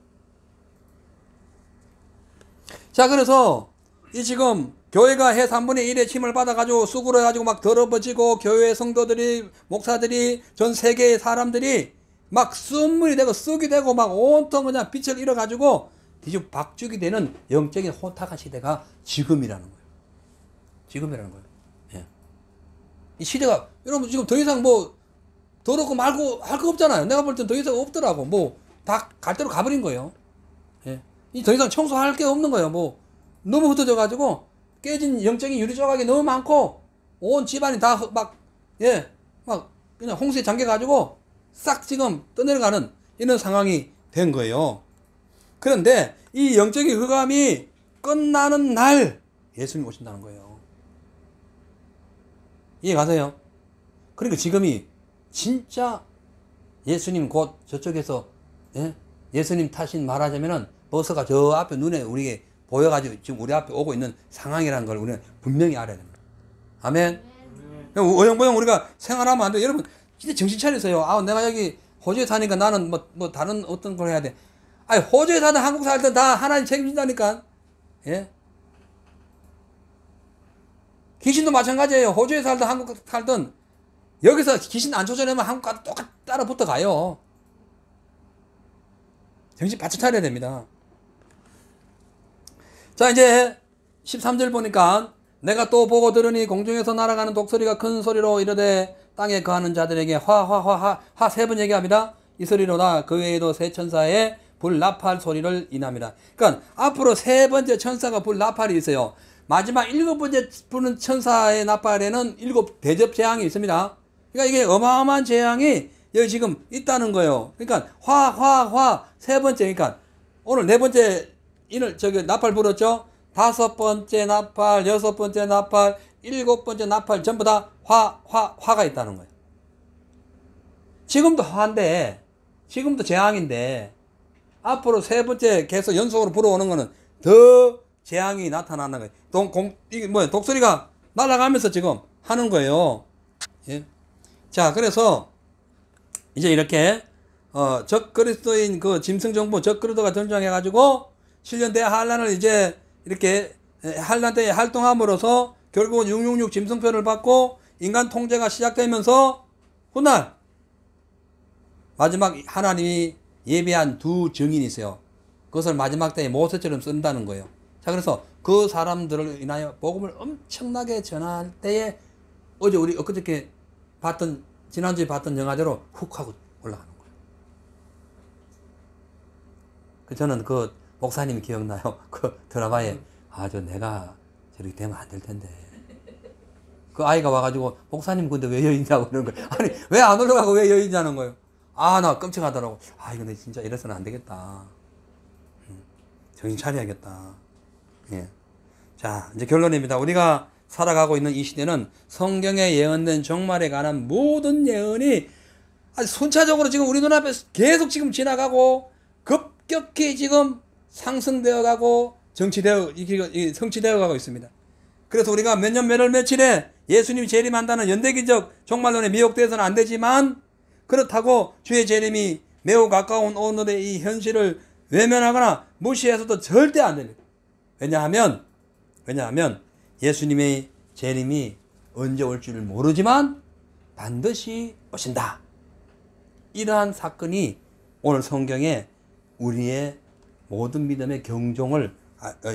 자, 그래서 이 지금 교회가 해 3분의 1의 침을 받아가지고 쑥으로해가지고 막 더러워지고 교회 성도들이 목사들이 전 세계의 사람들이 막 쓴물이 되고 쑥이 되고 막 온통 그냥 빛을 잃어가지고 뒤죽박죽이 되는 영적인 혼탁한 시대가 지금이라는 거예요. 지금이라는 거예요. 예. 이 시대가 여러분 지금 더 이상 뭐 더럽고 말고 할 거 없잖아요. 내가 볼 땐 더 이상 없더라고. 뭐 다 갈 대로 가버린 거예요. 예. 이 더 이상 청소할 게 없는 거예요. 뭐 너무 흩어져가지고 깨진 영적인 유리 조각이 너무 많고 온 집안이 다 막 그냥 홍수에 잠겨가지고 싹 지금 떠내려가는 이런 상황이 된 거예요. 그런데 이 영적인 흑암이 끝나는 날 예수님 오신다는 거예요. 이해 가세요? 그러니까 지금이 진짜 예수님 곧 저쪽에서 예수님 타신 말하자면은 버스가 저 앞에 눈에 우리에게 보여가지고 지금 우리 앞에 오고 있는 상황이라는 걸 우리는 분명히 알아야 됩니다. 아멘. 어영부영 우리가 생활하면 안 돼. 여러분 진짜 정신 차리세요. 아, 내가 여기 호주에 사니까 나는 뭐 다른 어떤 걸 해야 돼. 아니, 호주에 사든 한국 살든 다 하나님 책임진다니까. 예? 귀신도 마찬가지예요. 호주에 살든 한국 살든 여기서 귀신 안 쫓아내면 한국 가도 똑같이 따라 붙어 가요. 정신 바짝 차려야 됩니다. 자, 이제 13절 보니까 내가 또 보고 들으니 공중에서 날아가는 독소리가 큰 소리로 이르되 땅에 거하는 자들에게 화 세 번 얘기합니다. 이 소리로다 그 외에도 세 천사의 불 나팔 소리를 인합니다. 그러니까 앞으로 세 번째 천사가 불 나팔이 있어요. 마지막 일곱 번째 부는 천사의 나팔에는 일곱 대접 재앙이 있습니다. 그러니까 이게 어마어마한 재앙이 여기 지금 있다는 거예요. 그러니까 세 번째, 그러니까 오늘 네 번째 나팔 불었죠. 다섯 번째 나팔, 여섯 번째 나팔, 일곱 번째 나팔 전부 다 화가 있다는 거예요. 지금도 화인데, 지금도 재앙인데, 앞으로 세 번째 계속 연속으로 불어오는 거는 더 재앙이 나타나는 거예요. 이게 뭐야, 독소리가 날아가면서 지금 하는 거예요. 예. 자, 그래서 이제 이렇게, 적그리스도인 그 짐승정부 적그리스도가 등장해가지고, 7년 대 환란을 이제 이렇게 환란 때에 활동함으로써 결국은 666 짐승표를 받고 인간 통제가 시작되면서 훗날 마지막 하나님이 예비한 두 증인이 있어요. 그것을 마지막 때에 모세처럼 쓴다는 거예요. 자, 그래서 그 사람들을 인하여 복음을 엄청나게 전할 때에 어제 우리 엊그저께 지난주에 봤던 영화대로 훅 하고 올라가는 거예요. 저는 그 목사님이 기억나요. 그 드라마에 내가 저렇게 되면 안 될 텐데. 그 아이가 와가지고 목사님 근데 왜 여인냐고 그러는 거예요. 아니 왜 안 올라가고 왜 여인냐는 거예요. 나 끔찍하더라고. 이거 내 진짜 이래서는 안 되겠다. 정신 차려야겠다. 예. 자, 이제 결론입니다. 우리가 살아가고 있는 이 시대는 성경에 예언된 종말에 관한 모든 예언이 아주 순차적으로 지금 우리 눈앞에 계속 지금 지나가고 급격히 지금 상승되어 가고 성취되어 가고 있습니다. 그래서 우리가 몇 년 몇월 며칠에 예수님이 재림한다는 연대기적 종말론에 미혹되어서는 안 되지만 그렇다고 주의 재림이 매우 가까운 오늘의 이 현실을 외면하거나 무시해서도 절대 안 됩니다. 왜냐하면 예수님의 재림이 언제 올 줄 모르지만 반드시 오신다. 이러한 사건이 오늘 성경에 우리의 모든 믿음의 경종을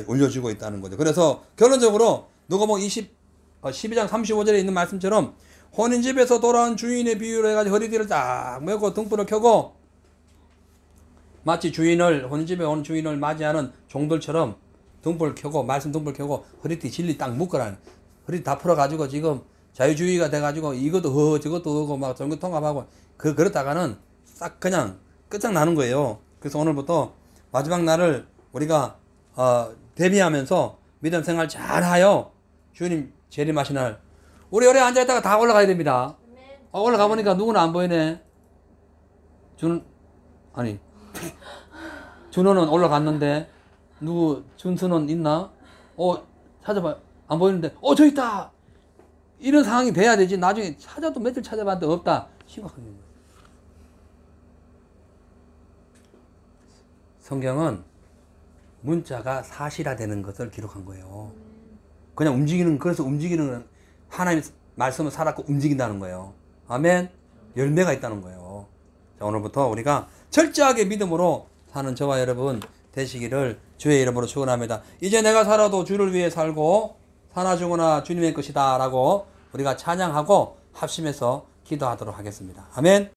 올려주고 있다는 거죠. 그래서 결론적으로 누가복음 12장 35절에 있는 말씀처럼 혼인집에서 돌아온 주인의 비유로 해가지고 허리띠를 딱 메고 등불을 켜고 마치 혼인집에 온 주인을 맞이하는 종들처럼 등불 켜고 말씀 등불 켜고 허리띠 진리 딱 묶으라는, 허리띠 다 풀어가지고 지금 자유주의가 돼가지고 이것도 저것도 하고 막 전교 통합하고 그러다가는 싹 그냥 끝장나는 거예요. 그래서 오늘부터 마지막 날을 우리가 대비하면서 믿음 생활 잘하여 주님 재림하신 날 우리 오래 앉아있다가 다 올라가야 됩니다. 올라가 보니까 누구는 안 보이네. 준호는 올라갔는데 준수는 있나? 찾아봐. 안 보이는데 저 있다. 이런 상황이 돼야 되지. 나중에 찾아도 며칠 찾아봤는데 없다. 심각한 거예요. 성경은 문자가 사실화되는 것을 기록한 거예요. 그래서 움직이는 하나님 말씀을 살았고 움직인다는 거예요. 아멘. 열매가 있다는 거예요. 자, 오늘부터 우리가 철저하게 믿음으로 사는 저와 여러분 되시기를 주의 이름으로 축원합니다. 이제 내가 살아도 주를 위해 살고 사나 죽으나 주님의 것이다 라고 우리가 찬양하고 합심해서 기도하도록 하겠습니다. 아멘.